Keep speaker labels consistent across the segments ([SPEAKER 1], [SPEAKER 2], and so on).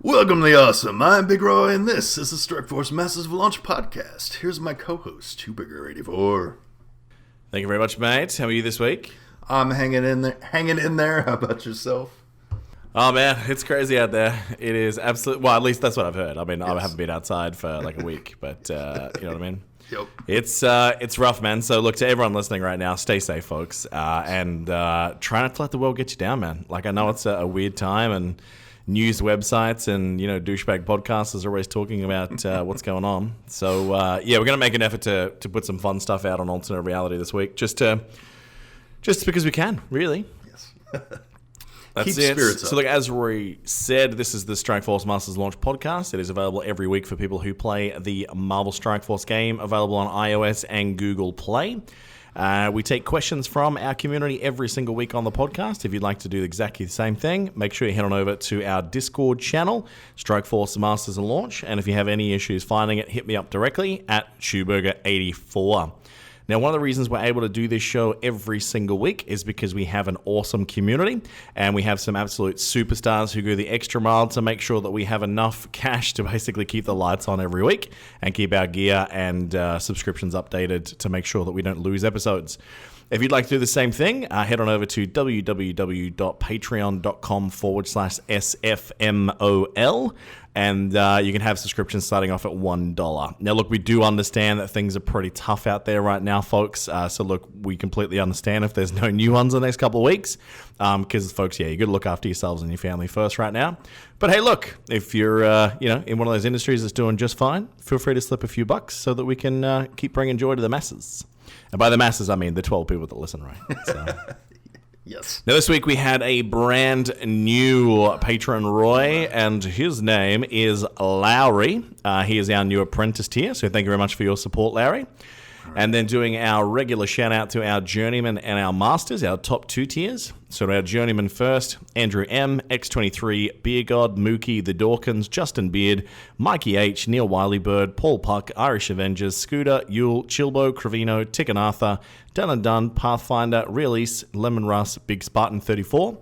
[SPEAKER 1] Welcome to the Awesome. I'm Big Roy, and this is the Strike Force Masters of Launch podcast. Here's my co-host, 2Bigger84.
[SPEAKER 2] Thank you very much, mate. How are you this week?
[SPEAKER 1] I'm hanging in there. How about yourself?
[SPEAKER 2] Oh, man, it's crazy out there. It is absolutely... Well, at least that's what I've heard. I mean, yes. I haven't been outside for like a week, but you know what I mean?
[SPEAKER 1] Yep.
[SPEAKER 2] It's rough, man. So look, to everyone listening right now, stay safe, folks. And try not to let the world get you down, man. Like, I know it's a weird time, and news websites and, you know, douchebag podcasters are always talking about what's going on. So, yeah, we're going to make an effort to put some fun stuff out on Alternate Reality this week, just because we can, really.
[SPEAKER 1] Yes.
[SPEAKER 2] That's
[SPEAKER 1] Keep
[SPEAKER 2] it.
[SPEAKER 1] spirits up.
[SPEAKER 2] So, like, as Rory said, this is the Strike Force Masters Launch podcast. It is available every week for people who play the Marvel Strike Force game, available on iOS and Google Play. We take questions from our community every single week on the podcast. If you'd like to do exactly the same thing, make sure you head on over to our Discord channel, Strike Force Masters and Launch. And if you have any issues finding it, hit me up directly at Chewburger84. Now, one of the reasons we're able to do this show every single week is because we have an awesome community, and we have some absolute superstars who go the extra mile to make sure that we have enough cash to basically keep the lights on every week and keep our gear and subscriptions updated to make sure that we don't lose episodes. If you'd like to do the same thing, head on over to www.patreon.com/SFMOL, and you can have subscriptions starting off at $1. Now, look, we do understand that things are pretty tough out there right now, folks. So, look, we completely understand if there's no new ones in the next couple of weeks, because, folks, yeah, you got to look after yourselves and your family first right now. But hey, look, if you're, in one of those industries that's doing just fine, feel free to slip a few bucks so that we can keep bringing joy to the masses. And by the masses, I mean the 12 people that listen, right? So.
[SPEAKER 1] Yes.
[SPEAKER 2] Now, this week we had a brand new patron, Roy, and his name is Lowry. He is our new apprentice tier, so thank you very much for your support, Lowry. And then doing our regular shout-out to our Journeyman and our Masters, our top two tiers. So our Journeyman first, Andrew M, X23, Beer God, Mookie, The Dawkins, Justin Beard, Mikey H, Neil Wileybird, Paul Puck, Irish Avengers, Scooter, Yule, Chilbo, Cravino, Ticken Arthur, Dun & Dun, Pathfinder, Real East, Lemon Russ, Big Spartan 34.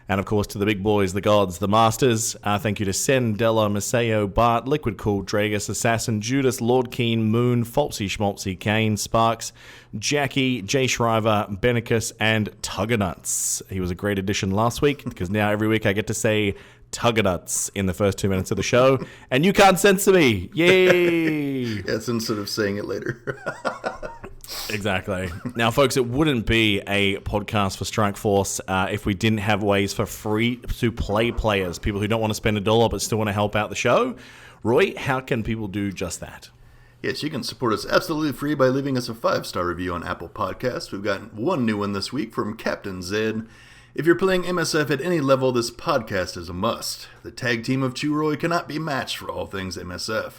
[SPEAKER 2] And, of course, to the big boys, the gods, the masters, thank you to Sen, Della, Maseo, Bart, Liquid Cool, Dragus, Assassin, Judas, Lord Keen, Moon, Folksy Schmaltzy, Kane, Sparks, Jackie, Jay Shriver, Benicus, and Tuggernuts. He was a great addition last week, because now every week I get to say Tuggernuts in the first 2 minutes of the show, and you can't censor me. Yay!
[SPEAKER 1] Yes, instead of saying it later.
[SPEAKER 2] Exactly. Now, folks, it wouldn't be a podcast for Strike Force if we didn't have ways for free-to-play players, people who don't want to spend $1 but still want to help out the show. Roy, how can people do just that?
[SPEAKER 1] Yes, you can support us absolutely free by leaving us a 5-star review on Apple Podcasts. We've got one new one this week from Captain Zed. If you're playing MSF at any level, this podcast is a must. The tag team of Churoy cannot be matched for all things MSF.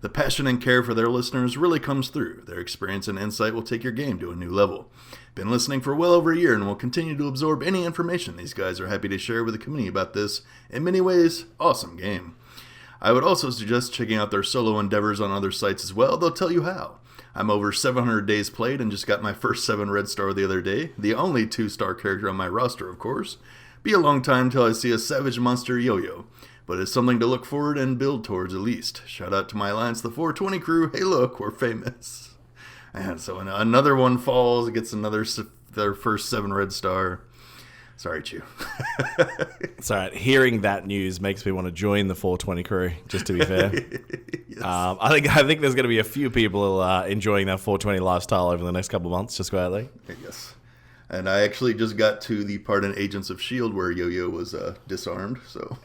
[SPEAKER 1] The passion and care for their listeners really comes through. Their experience and insight will take your game to a new level. Been listening for well over a year and will continue to absorb any information these guys are happy to share with the community about this, in many ways, awesome game. I would also suggest checking out their solo endeavors on other sites as well. They'll tell you how. I'm over 700 days played and just got my first 7 red star the other day. The only 2-star character on my roster, of course. Be a long time till I see a Savage Monster Yo-Yo. But it's something to look forward and build towards at least. Shout out to my Alliance, the 420 crew. Hey, look, we're famous. And so another one falls, gets their first 7 red star. Sorry, Chew.
[SPEAKER 2] It's all right. Hearing that news makes me want to join the 420 crew, just to be fair. Yes. I think there's going to be a few people enjoying that 420 lifestyle over the next couple of months, just quietly.
[SPEAKER 1] Yes. And I actually just got to the part in Agents of S.H.I.E.L.D. where Yo-Yo was disarmed, so...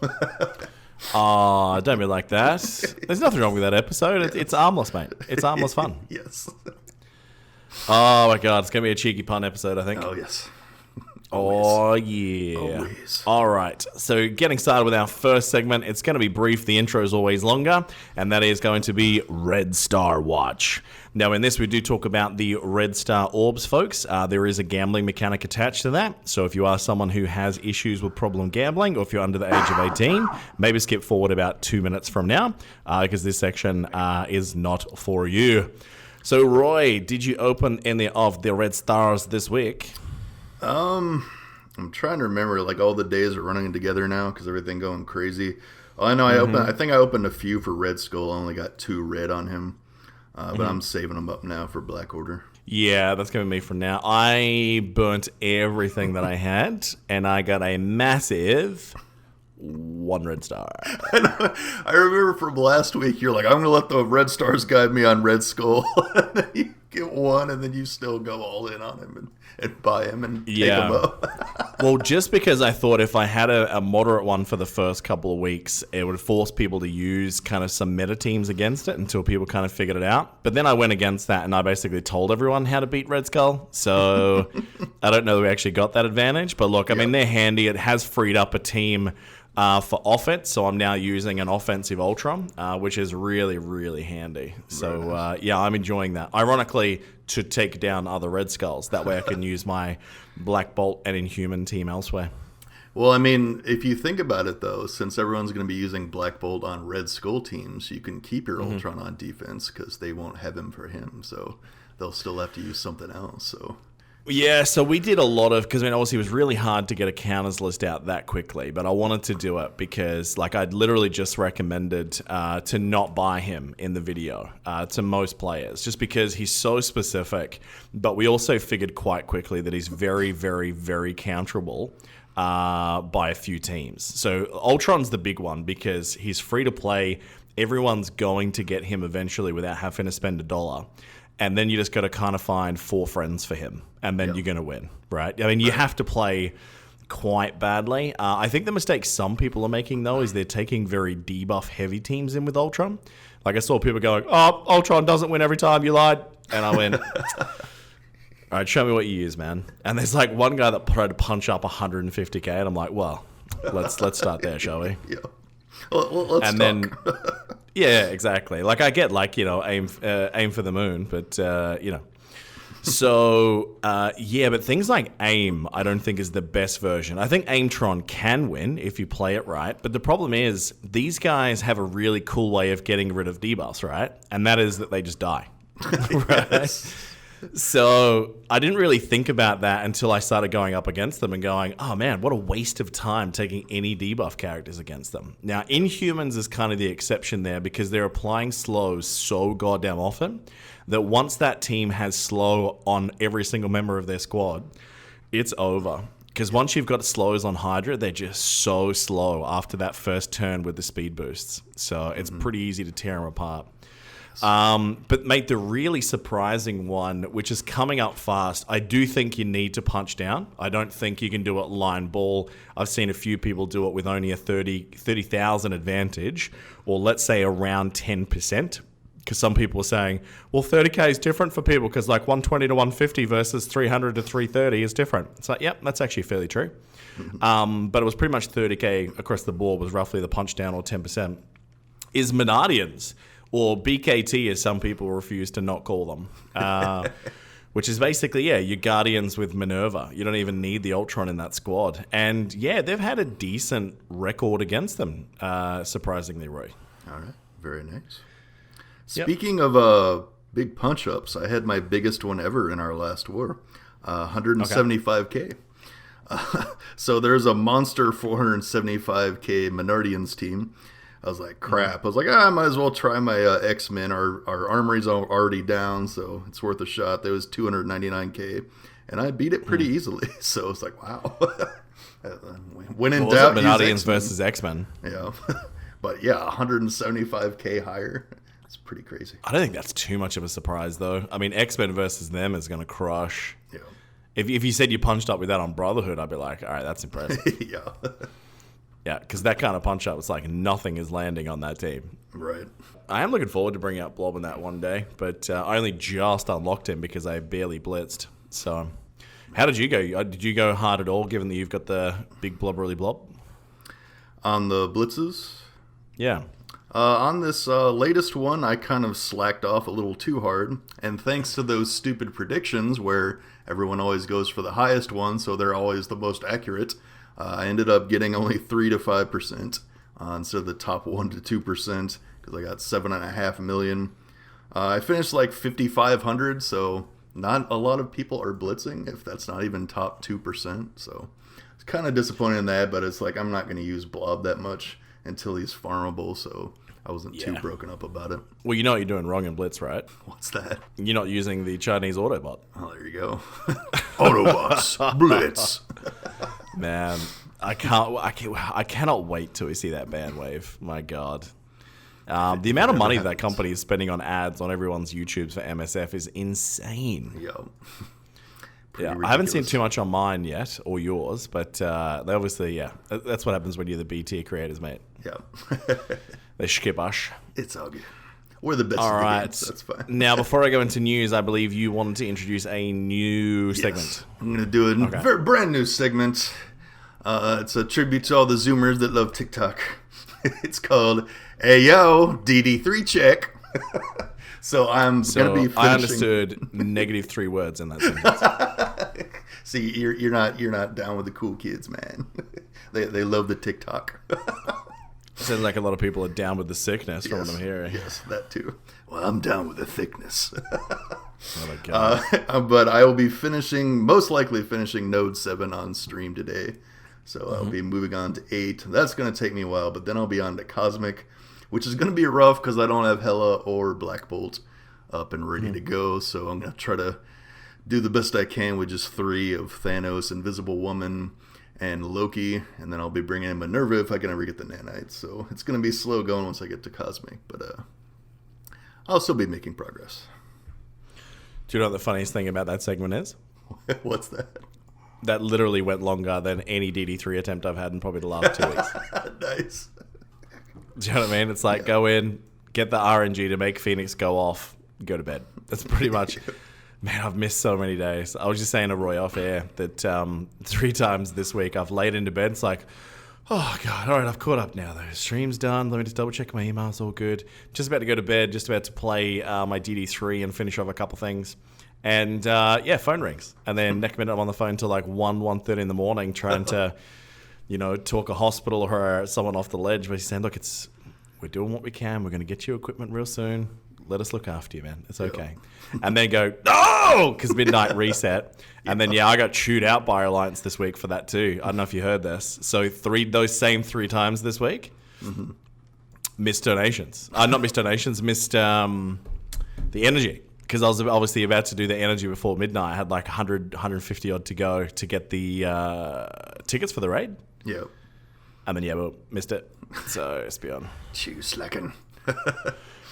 [SPEAKER 2] Oh, don't be like that. There's nothing wrong with that episode. It's harmless, mate. It's harmless fun.
[SPEAKER 1] Yes.
[SPEAKER 2] Oh, my God. It's going to be a cheeky pun episode, I think.
[SPEAKER 1] Oh, yes.
[SPEAKER 2] Oh, yeah.
[SPEAKER 1] Always.
[SPEAKER 2] All right. So getting started with our first segment, it's going to be brief. The intro is always longer, and that is going to be Red Star Watch. Now, in this, we do talk about the Red Star Orbs, folks. There is a gambling mechanic attached to that. So if you are someone who has issues with problem gambling, or if you're under the age of 18, maybe skip forward about 2 minutes from now, because this section is not for you. So, Roy, did you open any of the Red Stars this week?
[SPEAKER 1] I'm trying to remember, like, all the days are running together now because everything going crazy. Oh, I know I think I opened a few for Red Skull. I only got 2 red on him. But I'm saving them up now for Black Order.
[SPEAKER 2] Yeah, that's going to be me for now. I burnt everything that I had, and I got a massive 1 red star.
[SPEAKER 1] I remember from last week, you're like, I'm going to let the red stars guide me on Red Skull. And then you get 1, and then you still go all in on him and buy him and take him up.
[SPEAKER 2] Well, just because I thought if I had a moderate one for the first couple of weeks, it would force people to use kind of some meta teams against it until people kind of figured it out. But then I went against that, and I basically told everyone how to beat Red Skull. So I don't know that we actually got that advantage. But look, I mean, they're handy. It has freed up a team for offense, so I'm now using an offensive Ultron, which is really, really handy. So, I'm enjoying that. Ironically, to take down other Red Skulls. That way I can use my Black Bolt and Inhuman team elsewhere.
[SPEAKER 1] Well, I mean, if you think about it, though, since everyone's going to be using Black Bolt on Red Skull teams, you can keep your Ultron on defense because they won't have him for him, so they'll still have to use something else, so...
[SPEAKER 2] Yeah, so we did a lot of, because I mean, obviously it was really hard to get a counters list out that quickly, but I wanted to do it because, like, I'd literally just recommended to not buy him in the video to most players, just because he's so specific, but we also figured quite quickly that he's very, very, very counterable by a few teams. So Ultron's the big one because he's free to play. Everyone's going to get him eventually without having to spend $1. And then you just got to kind of find 4 friends for him, and then you're going to win, right? I mean, you have to play quite badly. I think the mistake some people are making, though, is they're taking very debuff-heavy teams in with Ultron. Like, I saw people going, oh, Ultron doesn't win every time, you lied. And I went, all right, show me what you use, man. And there's, like, one guy that tried to punch up 150k, and I'm like, well, let's start there, shall we?
[SPEAKER 1] Yeah. Well, let's
[SPEAKER 2] and
[SPEAKER 1] talk.
[SPEAKER 2] Then, yeah, exactly. Like, I get, like, you know, aim for the moon, but, you know. So, but things like aim, I don't think is the best version. I think Aimtron can win if you play it right, but the problem is these guys have a really cool way of getting rid of debuffs, right? And that is that they just die, right?
[SPEAKER 1] Yes.
[SPEAKER 2] So I didn't really think about that until I started going up against them and going, oh man, what a waste of time taking any debuff characters against them. Now, Inhumans is kind of the exception there because they're applying slows so goddamn often that once that team has slow on every single member of their squad, it's over. Because once you've got slows on Hydra, they're just so slow after that first turn with the speed boosts. So it's pretty easy to tear them apart. But mate, the really surprising one, which is coming up fast, I do think you need to punch down. I don't think you can do it line ball. I've seen a few people do it with only a 30,000 advantage, or let's say around 10%. Because some people are saying, well, 30k is different for people because like 120 to 150 versus 300 to 330 is different. It's like, yep, that's actually fairly true. But it was pretty much 30k across the board was roughly the punch down or 10%. Is Menardians, or BKT as some people refuse to not call them, which is basically, your Guardians with Minerva. You don't even need the Ultron in that squad. And they've had a decent record against them, surprisingly, Roy.
[SPEAKER 1] All right, very nice. Speaking of big punch-ups, I had my biggest one ever in our last war, 175k. So there's a monster 475k Menardians team. I was like, crap. I was like, I might as well try my X-Men. Our armory's already down, so it's worth a shot. There was 299k, and I beat it pretty easily. So it's like, wow. When in doubt, use
[SPEAKER 2] Menardians
[SPEAKER 1] X-Men.
[SPEAKER 2] versus X-Men.
[SPEAKER 1] Yeah. But 175k higher. It's pretty crazy.
[SPEAKER 2] I don't think that's too much of a surprise, though. I mean, X-Men versus them is going to crush.
[SPEAKER 1] Yeah.
[SPEAKER 2] If you said you punched up with that on Brotherhood, I'd be like, all right, that's impressive.
[SPEAKER 1] Yeah.
[SPEAKER 2] Yeah, because that kind of punch up, it's like nothing is landing on that team.
[SPEAKER 1] Right.
[SPEAKER 2] I am looking forward to bringing up Blob in that one day, but I only just unlocked him because I barely blitzed. So, how did you go? Did you go hard at all, given that you've got the big blubbery blob?
[SPEAKER 1] On the blitzes?
[SPEAKER 2] Yeah.
[SPEAKER 1] On this latest one, I kind of slacked off a little too hard, and thanks to those stupid predictions where everyone always goes for the highest one, so they're always the most accurate, I ended up getting only 3 to 5% instead of the top 1 to 2% because I got 7.5 million. I finished like 5,500, so not a lot of people are blitzing, if that's not even top 2%. So it's kind of disappointed in that, but it's like I'm not going to use Blob that much until he's farmable, so I wasn't too broken up about it.
[SPEAKER 2] Well, you know what you're doing wrong in Blitz, right?
[SPEAKER 1] What's that?
[SPEAKER 2] You're not using the Chinese Autobot.
[SPEAKER 1] Oh, there you go. Autobots, Blitz.
[SPEAKER 2] Man, I cannot wait till we see that ban wave. My God. The amount of money that company is spending on ads on everyone's YouTubes for MSF is insane. Yeah, I haven't seen too much on mine yet, or yours, but they obviously, that's what happens when you're the B tier creators, mate.
[SPEAKER 1] Yeah.
[SPEAKER 2] They skip us.
[SPEAKER 1] It's all good. We're the best
[SPEAKER 2] all
[SPEAKER 1] of the
[SPEAKER 2] right.
[SPEAKER 1] games, that's fine.
[SPEAKER 2] Now, before I go into news, I believe you wanted to introduce a new segment.
[SPEAKER 1] I'm going to do a very brand new segment. It's a tribute to all the Zoomers that love TikTok. It's called Ayo DD3 Check. So I'm going to be finishing.
[SPEAKER 2] I understood negative 3 words in that sentence.
[SPEAKER 1] See, you're not down with the cool kids, man. They love the TikTok.
[SPEAKER 2] Sounds like a lot of people are down with the sickness from what I'm hearing.
[SPEAKER 1] Yes, that too. Well, I'm down with the thickness.
[SPEAKER 2] Oh my God.
[SPEAKER 1] But I will be most likely finishing Node 7 on stream today. So I'll be moving on to 8. That's going to take me a while, but then I'll be on to Cosmic, which is going to be rough because I don't have Hela or Black Bolt up and ready to go. So I'm going to try to do the best I can with just 3 of Thanos, Invisible Woman, and Loki, and then I'll be bringing in Minerva if I can ever get the nanites. So it's going to be slow going once I get to Cosmic, but I'll still be making progress.
[SPEAKER 2] Do you know what the funniest thing about that segment is?
[SPEAKER 1] What's that?
[SPEAKER 2] That literally went longer than any DD3 attempt I've had in probably the last 2 weeks.
[SPEAKER 1] Nice.
[SPEAKER 2] Do you know what I mean? It's like go in, get the RNG to make Phoenix go off, go to bed. That's pretty much... Man, I've missed so many days. I was just saying to Roy off air that 3 times this week I've laid into bed. It's like, oh, God, all right, I've caught up now, though. Stream's done. Let me just double check my emails. All good. Just about to go to bed, just about to play my DD3 and finish off a couple things. And, phone rings. And then next minute I'm on the phone till like 1:30 in the morning trying to, talk a hospital or someone off the ledge. But he's saying, look, we're doing what we can. We're going to get you equipment real soon. Let us look after you, man. It's okay. And then go, no! Because midnight reset. And then, I got chewed out by Alliance this week for that too. I don't know if you heard this. So those same 3 times this week, missed donations. Not missed donations, missed the energy. Because I was obviously about to do the energy before midnight. I had like 100, 150 odd to go to get the tickets for the raid.
[SPEAKER 1] Yeah.
[SPEAKER 2] And then, missed it. So, it's beyond.
[SPEAKER 1] Chew slacking.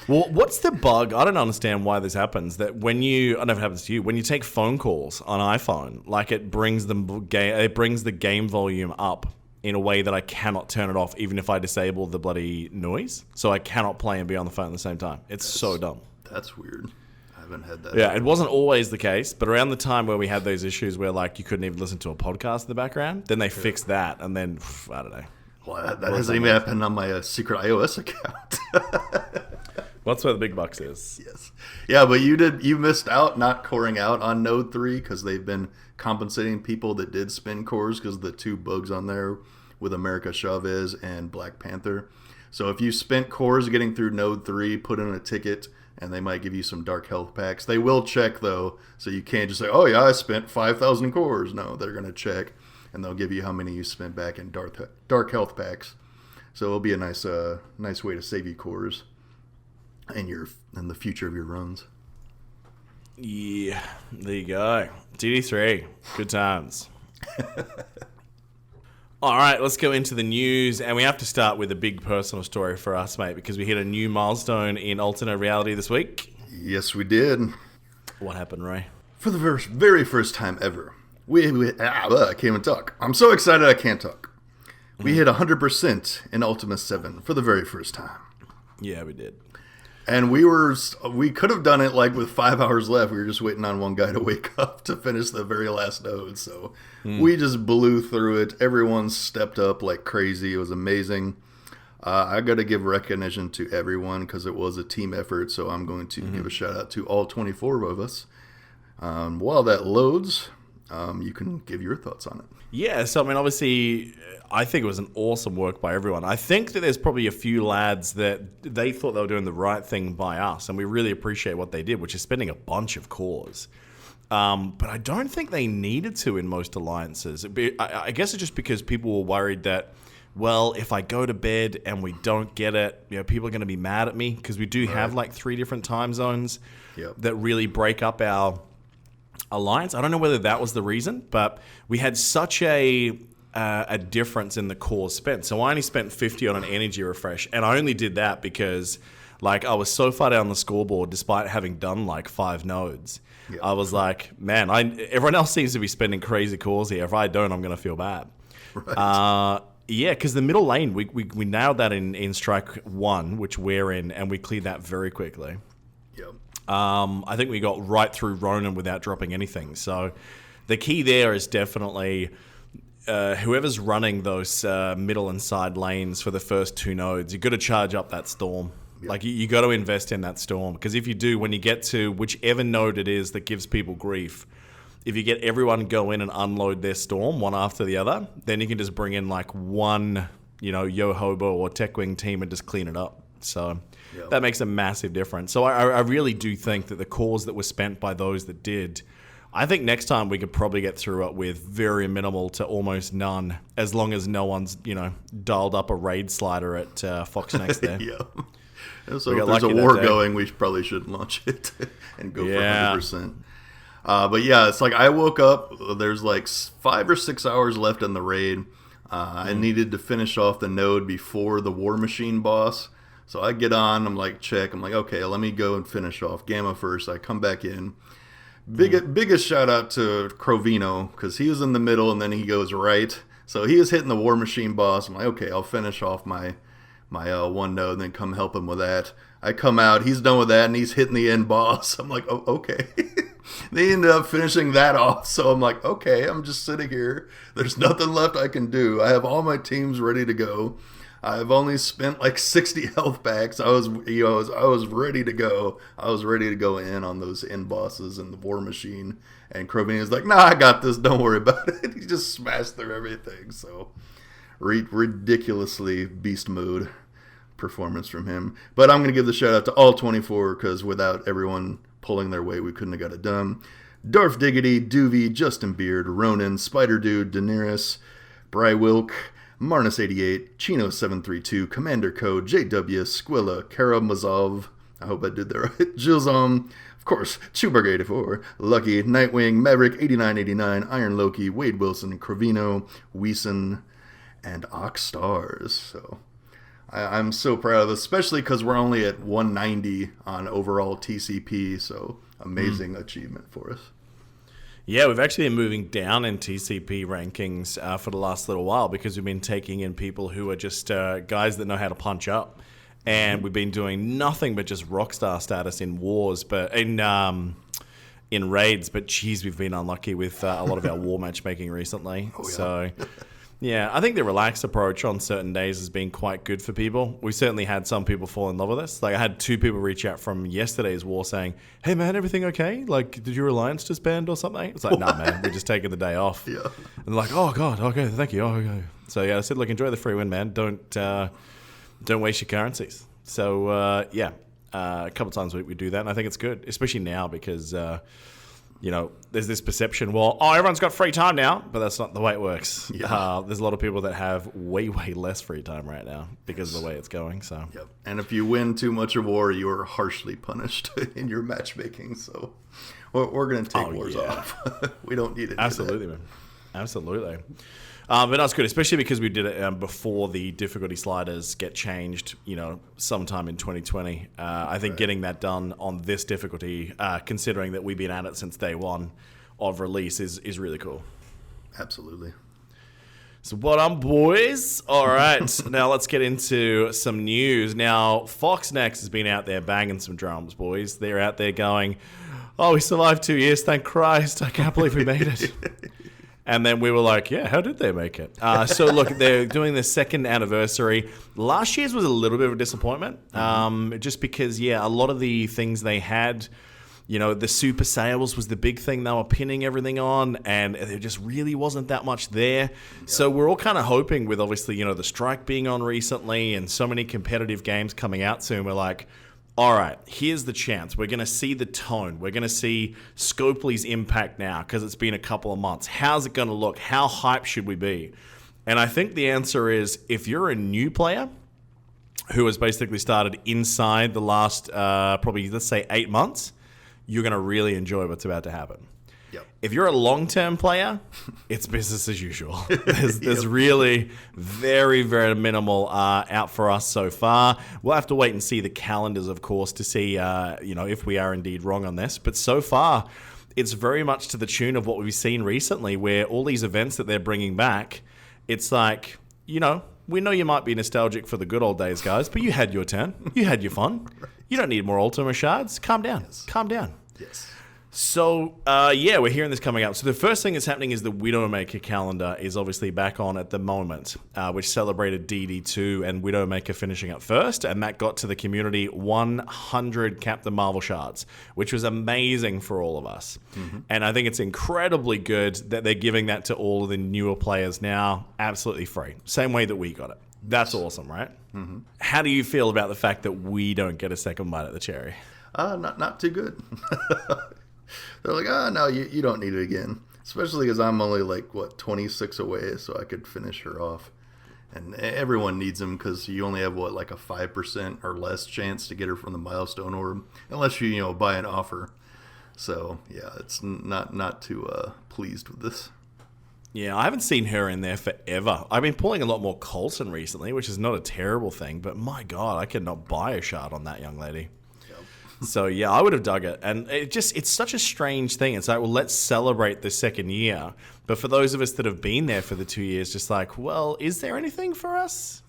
[SPEAKER 2] Well, what's the bug? I don't understand why this happens. That I don't know if it happens to you. When you take phone calls on iPhone, like it brings the game volume up in a way that I cannot turn it off, even if I disable the bloody noise. So I cannot play and be on the phone at the same time. It's so dumb.
[SPEAKER 1] That's weird. I haven't had that.
[SPEAKER 2] Yeah, it wasn't always the case, but around the time where we had those issues where like you couldn't even listen to a podcast in the background, then they fixed that, and then I don't know.
[SPEAKER 1] Well, that hasn't even happened on my secret iOS account.
[SPEAKER 2] Well, that's where the big bucks is.
[SPEAKER 1] Yes. Yeah, but you missed out not coring out on Node 3 because they've been compensating people that did spin cores because of the 2 bugs on there with America Chavez and Black Panther. So if you spent cores getting through Node 3, put in a ticket, and they might give you some dark health packs. They will check, though, so you can't just say, oh, yeah, I spent 5,000 cores. No, they're going to check, and they'll give you how many you spent back in dark health packs. So it'll be a nice way to save you cores in the future of your runs.
[SPEAKER 2] Yeah, there you go. DD3, good times. All right, let's go into the news, and we have to start with a big personal story for us, mate, because we hit a new milestone in alternate reality this week.
[SPEAKER 1] Yes, we did.
[SPEAKER 2] What happened, Ray?
[SPEAKER 1] For the very first time ever, I can't even talk. I'm so excited I can't talk. We hit 100% in Ultima 7 for the very first time.
[SPEAKER 2] Yeah, we did.
[SPEAKER 1] And we could have done it like with 5 hours left. We were just waiting on one guy to wake up to finish the very last node. So we just blew through it. Everyone stepped up like crazy. It was amazing. I got to give recognition to everyone because it was a team effort. So I'm going to give a shout out to all 24 of us. While that loads, you can give your thoughts on it.
[SPEAKER 2] Yeah, so I mean, obviously, I think it was an awesome work by everyone. I think that there's probably a few lads that they thought they were doing the right thing by us, and we really appreciate what they did, which is spending a bunch of cores. But I don't think they needed to in most alliances. I guess it's just because people were worried that, well, if I go to bed and we don't get it, people are going to be mad at me because we do have like 3 different time zones that really break up our alliance. I don't know whether that was the reason, but we had such a difference in the cores spent. So I only spent 50 on an energy refresh, and I only did that because like I was so far down the scoreboard despite having done like 5 nodes. I was like, man, everyone else seems to be spending crazy cores here. If I don't, I'm going to feel bad. Right. Yeah, because the middle lane, we nailed that in Strike 1, which we're in, and we cleared that very quickly.
[SPEAKER 1] Yep.
[SPEAKER 2] I think we got right through Ronan without dropping anything. So the key there is definitely whoever's running those middle and side lanes for the first 2 nodes, you've got to charge up that storm. Yep. Like you got to invest in that storm, because if you do, when you get to whichever node it is that gives people grief, if you get everyone go in and unload their storm one after the other, then you can just bring in like one, Yo-Hobo or Techwing team and just clean it up. So that makes a massive difference. So I really do think that the cores that were spent by those that did, I think next time we could probably get through it with very minimal to almost none, as long as no one's, dialed up a raid slider at Fox Next there.
[SPEAKER 1] So if there's a war going, we probably should launch it and go for 100%. But yeah, it's like I woke up, there's like 5 or 6 hours left in the raid. I needed to finish off the node before the War Machine boss. So I get on, I'm like, check. I'm like, okay, let me go and finish off Gamma first. I come back in. Biggest shout out to Crovino, because he was in the middle and then he goes right. So he is hitting the War Machine boss. I'm like, okay, I'll finish off my one node and then come help him with that. I come out, he's done with that, and he's hitting the end boss. I'm like, oh, okay. They ended up finishing that off, so I'm like, okay, I'm just sitting here. There's nothing left I can do. I have all my teams ready to go. I've only spent like 60 health packs. I was ready to go. I was ready to go in on those end bosses and the War Machine. And Crovino's like, nah, I got this. Don't worry about it. He just smashed through everything. So ridiculously beast mode performance from him. But I'm going to give the shout out to all 24, because without everyone pulling their weight, we couldn't have got it done. Darth Diggity, Doovie, Justin Beard, Ronan, Spider Dude, Daenerys, Bry Wilk, Marnus88, Chino732, Commander Code, JW, Squilla, Kara Mazov, I hope I did that right, Jilzom, of course, Chewburger84, Lucky, Nightwing, Maverick8989, Iron Loki, Wade Wilson, Crovino, Weeson, and Ox Stars. So I'm so proud of this, especially because we're only at 190 on overall TCP, so amazing achievement for us.
[SPEAKER 2] Yeah, we've actually been moving down in TCP rankings for the last little while, because we've been taking in people who are just guys that know how to punch up, and we've been doing nothing but just rockstar status in wars, but in raids. But geez, we've been unlucky with a lot of our war matchmaking recently. Oh, yeah. So. Yeah, I think the relaxed approach on certain days has been quite good for people. We certainly had some people fall in love with us. Like, I had 2 people reach out from yesterday's war saying, hey, man, everything okay? Like, did your alliance just band or something? It's like, nah, man, we're just taking the day off. Yeah. And they're like, oh, God, okay, thank you. Oh, okay. So, yeah, I said, look, enjoy the free win, man. Don't waste your currencies. So, a couple of times we do that, and I think it's good, especially now because... there's this perception, everyone's got free time now, but that's not the way it works. Yeah. There's a lot of people that have way, way less free time right now because of the way it's going. So.
[SPEAKER 1] Yep. And if you win too much of war, you are harshly punished in your matchmaking. So we're going to take wars off. We don't need it.
[SPEAKER 2] Absolutely, man. Absolutely. But that's good, especially because we did it before the difficulty sliders get changed, sometime in 2020. I think getting that done on this difficulty, considering that we've been at it since day one of release, is really cool.
[SPEAKER 1] Absolutely.
[SPEAKER 2] So what on, boys? All right, now let's get into some news. Now, Fox Next has been out there banging some drums, boys. They're out there going, oh, we survived 2 years, thank Christ. I can't believe we made it. And then we were like, yeah, how did they make it? So, look, they're doing the 2nd anniversary. Last year's was a little bit of a disappointment, just because, a lot of the things they had, the super sales was the big thing they were pinning everything on, and there just really wasn't that much there. Yeah. So we're all kind of hoping with, obviously, the strike being on recently and so many competitive games coming out soon, we're like, all right, here's the chance. We're going to see the tone. We're going to see Scopely's impact now because it's been a couple of months. How's it going to look? How hyped should we be? And I think the answer is if you're a new player who has basically started inside the last probably, let's say, 8 months, you're going to really enjoy what's about to happen.
[SPEAKER 1] Yep.
[SPEAKER 2] If you're a long-term player, it's business as usual. There's really very, very minimal out for us so far. We'll have to wait and see the calendars, of course, to see if we are indeed wrong on this. But so far, it's very much to the tune of what we've seen recently, where all these events that they're bringing back, it's like, we know you might be nostalgic for the good old days, guys, but you had your turn. You had your fun. You don't need more Ultima shards. Calm down.
[SPEAKER 1] Yes.
[SPEAKER 2] Calm down.
[SPEAKER 1] Yes.
[SPEAKER 2] So, we're hearing this coming up. So the first thing that's happening is the Widowmaker calendar is obviously back on at the moment, which celebrated DD2 and Widowmaker finishing up first, and that got to the community 100 Captain Marvel shards, which was amazing for all of us. Mm-hmm. And I think it's incredibly good that they're giving that to all of the newer players now, absolutely free. Same way that we got it. That's awesome, right? Mm-hmm. How do you feel about the fact that we don't get a second bite at the cherry?
[SPEAKER 1] Not too good. They're like, no, you don't need it again. Especially because I'm only 26 away, so I could finish her off. And everyone needs them because you only have, a 5% or less chance to get her from the Milestone Orb. Unless you, buy an offer. So, yeah, it's not too pleased with this.
[SPEAKER 2] Yeah, I haven't seen her in there forever. I've been pulling a lot more Coulson recently, which is not a terrible thing. But my God, I could not buy a shard on that young lady. So, yeah, I would have dug it. And it's such a strange thing. It's like, well, let's celebrate the second year. But for those of us that have been there for the 2 years, just like, well, is there anything for us?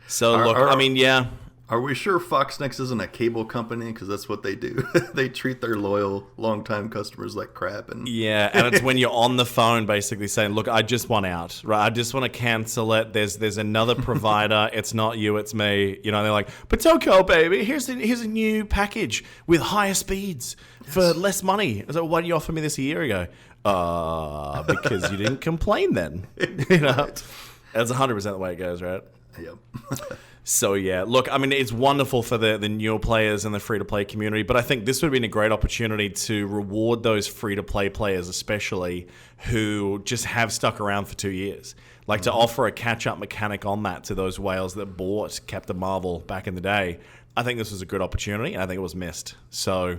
[SPEAKER 2] So, look, yeah.
[SPEAKER 1] Are we sure Foxnex isn't a cable company? Because that's what they do. They treat their loyal, long-time customers like crap.
[SPEAKER 2] Yeah, and it's when you're on the phone basically saying, look, I just want out, right? I just want to cancel it. There's another provider. It's not you, it's me. They're like, but Toko, baby, here's a new package with higher speeds for less money. So why didn't you offer me this a year ago? Because you didn't complain then. Right. That's 100% the way it goes, right?
[SPEAKER 1] Yep.
[SPEAKER 2] So, yeah, look, it's wonderful for the newer players and the free-to-play community, but I think this would have been a great opportunity to reward those free-to-play players, especially who just have stuck around for 2 years. To offer a catch-up mechanic on that to those whales that bought Captain Marvel back in the day. I think this was a good opportunity, and I think it was missed. So,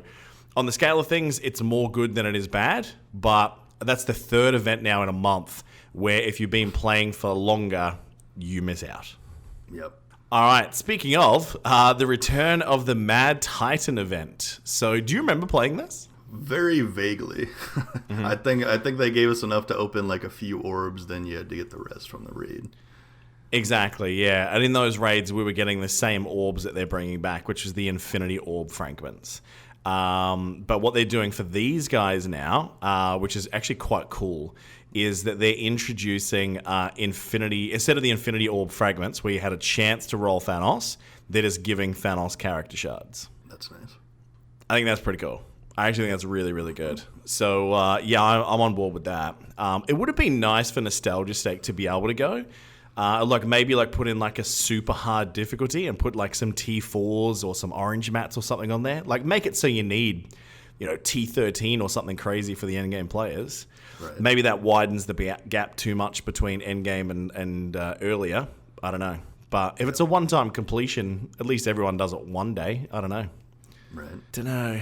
[SPEAKER 2] on the scale of things, it's more good than it is bad, but that's the third event now in a month where if you've been playing for longer, you miss out.
[SPEAKER 1] Yep.
[SPEAKER 2] All right, speaking of, the return of the Mad Titan event. So, do you remember playing this?
[SPEAKER 1] Very vaguely. Mm-hmm. I think they gave us enough to open a few orbs, then you had to get the rest from the raid.
[SPEAKER 2] Exactly, yeah. And in those raids, we were getting the same orbs that they're bringing back, which is the Infinity Orb fragments. But what they're doing for these guys now, which is actually quite cool, is that they're introducing Infinity, instead of the Infinity Orb fragments, where you had a chance to roll Thanos, they're just giving Thanos character shards.
[SPEAKER 1] That's nice.
[SPEAKER 2] I think that's pretty cool. I actually think that's really, really good. So, I'm on board with that. It would have been nice for nostalgia's sake to be able to go. Maybe put in a super hard difficulty and put some T4s or some orange mats or something on there. Make it so you need, T13 or something crazy for the endgame players. Right. Maybe that widens the gap too much between endgame and earlier. I don't know. But if it's a one-time completion, at least everyone does it one day. I don't know.
[SPEAKER 1] Right.
[SPEAKER 2] Don't know.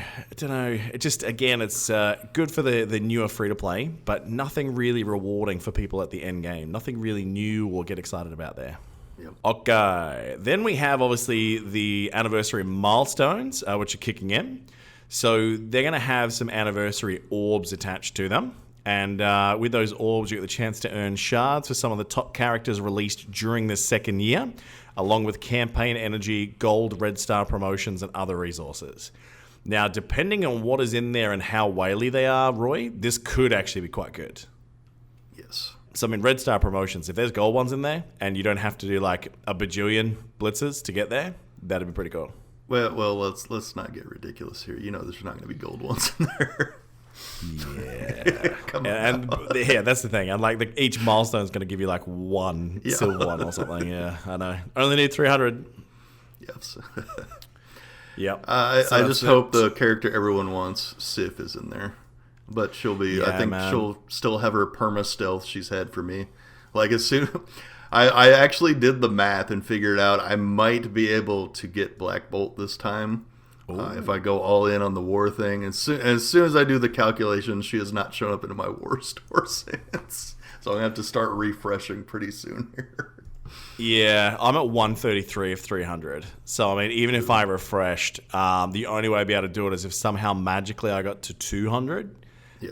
[SPEAKER 2] It just, again, it's good for the newer free-to-play, but nothing really rewarding for people at the end game. Nothing really new or get excited about there.
[SPEAKER 1] Yep.
[SPEAKER 2] Okay. Then we have, obviously, the anniversary milestones, which are kicking in. So they're going to have some anniversary orbs attached to them. And with those orbs, you get the chance to earn shards for some of the top characters released during this second year, along with campaign energy, gold, red star promotions, and other resources. Now, depending on what is in there and how whaley they are, Roy, this could actually be quite good.
[SPEAKER 1] Yes.
[SPEAKER 2] So, red star promotions, if there's gold ones in there, and you don't have to do a bajillion blitzes to get there, that'd be pretty cool.
[SPEAKER 1] Well, let's not get ridiculous here. There's not going to be gold ones in there.
[SPEAKER 2] Yeah. Come on. And that's the thing. And each milestone is going to give you one silver one or something. Yeah, I know. Only need 300.
[SPEAKER 1] Yes.
[SPEAKER 2] Yep.
[SPEAKER 1] I just hope the character everyone wants, Sif, is in there. But she'll be, I think she'll still have her perma stealth she's had for me. Like, as soon... I actually did the math and figured out I might be able to get Black Bolt this time. If I go all in on the war thing. As soon as I do the calculations, she has not shown up into my war store since. So I'm going to have to start refreshing pretty soon here.
[SPEAKER 2] Yeah, I'm at 133 of 300. So, I mean, even if I refreshed, the only way I'd be able to do it is if somehow magically I got to 200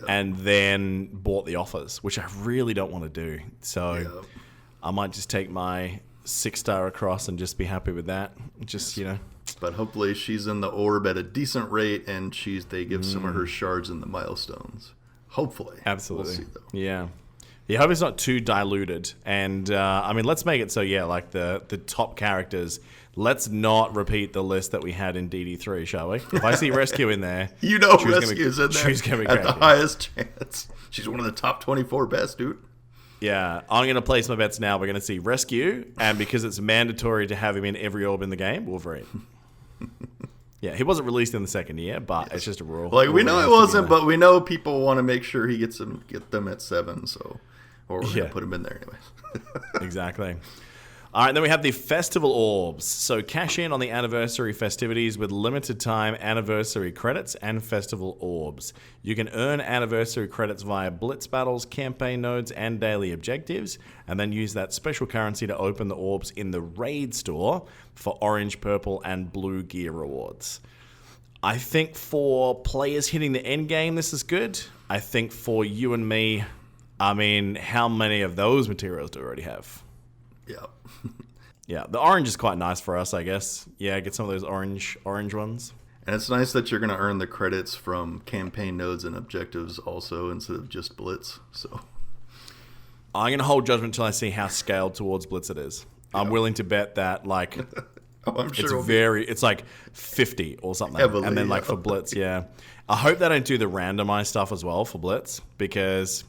[SPEAKER 2] and then bought the offers, which I really don't want to do. So I might just take my 6-star across and just be happy with that. Just,
[SPEAKER 1] But hopefully she's in the orb at a decent rate, and they give some of her shards in the milestones. Hopefully.
[SPEAKER 2] Absolutely.
[SPEAKER 1] We'll see, though.
[SPEAKER 2] Yeah. I hope it's not too diluted. And, I mean, let's make it so, like the top characters, let's not repeat the list that we had in DD3, shall we? If I see Rescue in there...
[SPEAKER 1] Rescue's in there
[SPEAKER 2] she's gonna be
[SPEAKER 1] at the highest chance. She's one of the top 24 best, dude.
[SPEAKER 2] Yeah, I'm going to place my bets now. We're going to see Rescue, and because it's mandatory to have him in every orb in the game, Wolverine. Yeah, he wasn't released in the second year, but it's just a rule.
[SPEAKER 1] Like, we know it wasn't, but we know people want to make sure he get them at 7, so... Or we're going to put him in there anyways.
[SPEAKER 2] Exactly. All right, then we have the Festival Orbs. So cash in on the anniversary festivities with limited time anniversary credits and Festival Orbs. You can earn anniversary credits via Blitz battles, campaign nodes, and daily objectives, and then use that special currency to open the orbs in the raid store for orange, purple, and blue gear rewards. I think for players hitting the end game, this is good. I think for you and me, I mean, how many of those materials do we already have?
[SPEAKER 1] Yeah.
[SPEAKER 2] Yeah, the orange is quite nice for us, I guess. Yeah, get some of those orange ones.
[SPEAKER 1] And it's nice that you're going to earn the credits from campaign nodes and objectives also instead of just Blitz. So
[SPEAKER 2] I'm going to hold judgment until I see how scaled towards Blitz it is. I'm willing to bet that, like,
[SPEAKER 1] I'm sure
[SPEAKER 2] it's like 50 or something.
[SPEAKER 1] Heavily,
[SPEAKER 2] and then, like, for Blitz, I hope they don't do the randomized stuff as well for Blitz, because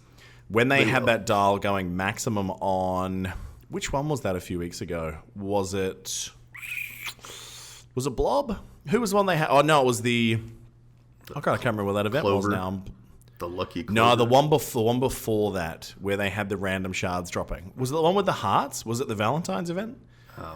[SPEAKER 2] when they had that dial going maximum on... Which one was that a few weeks ago? Was it Blob? Who was the one they had? Oh, no, it was the... I can't remember what that event was now.
[SPEAKER 1] The Lucky Clover.
[SPEAKER 2] No, the one before that, where they had the random shards dropping. Was it the one with the hearts? Was it the Valentine's event?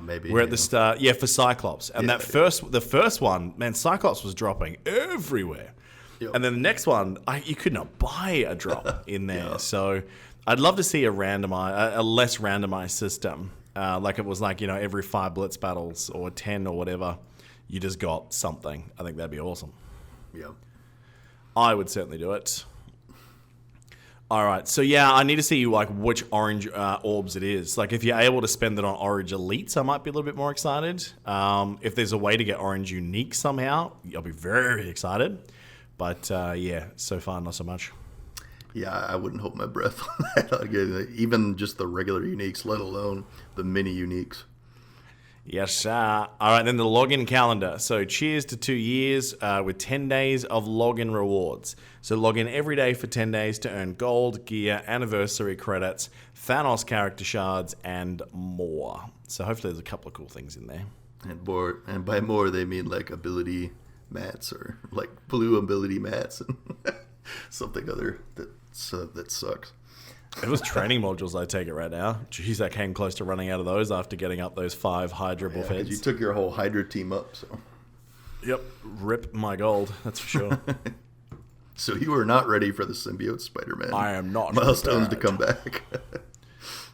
[SPEAKER 1] Maybe.
[SPEAKER 2] We're at the start. Yeah, for Cyclops. And the first one, man, Cyclops was dropping everywhere. Yep. And then the next one, you could not buy a drop in there. Yeah. So... I'd love to see a less randomized system. Like it was like, every 5 Blitz battles or 10 or whatever, you just got something. I think that'd be awesome.
[SPEAKER 1] Yeah.
[SPEAKER 2] I would certainly do it. All right. So, I need to see like which orange orbs it is. Like if you're able to spend it on orange elites, I might be a little bit more excited. If there's a way to get orange unique somehow, I'll be very excited. But so far, not so much.
[SPEAKER 1] Yeah, I wouldn't hold my breath on that. Even just the regular uniques, let alone the mini uniques.
[SPEAKER 2] Yes, sir. All right, then the login calendar. So cheers to 2 years with 10 days of login rewards. So log in every day for 10 days to earn gold, gear, anniversary credits, Thanos character shards, and more. So hopefully there's a couple of cool things in there.
[SPEAKER 1] And by more, they mean like ability mats or like blue ability mats and something other that sucks.
[SPEAKER 2] If it was training modules, I'd take it right now. Jeez, I came close to running out of those after getting up those 5 Hydra buff heads.
[SPEAKER 1] You took your whole Hydra team up, so.
[SPEAKER 2] Yep, rip my gold, that's for sure.
[SPEAKER 1] So you are not ready for the symbiote Spider-Man.
[SPEAKER 2] I am not.
[SPEAKER 1] Milestones to come back.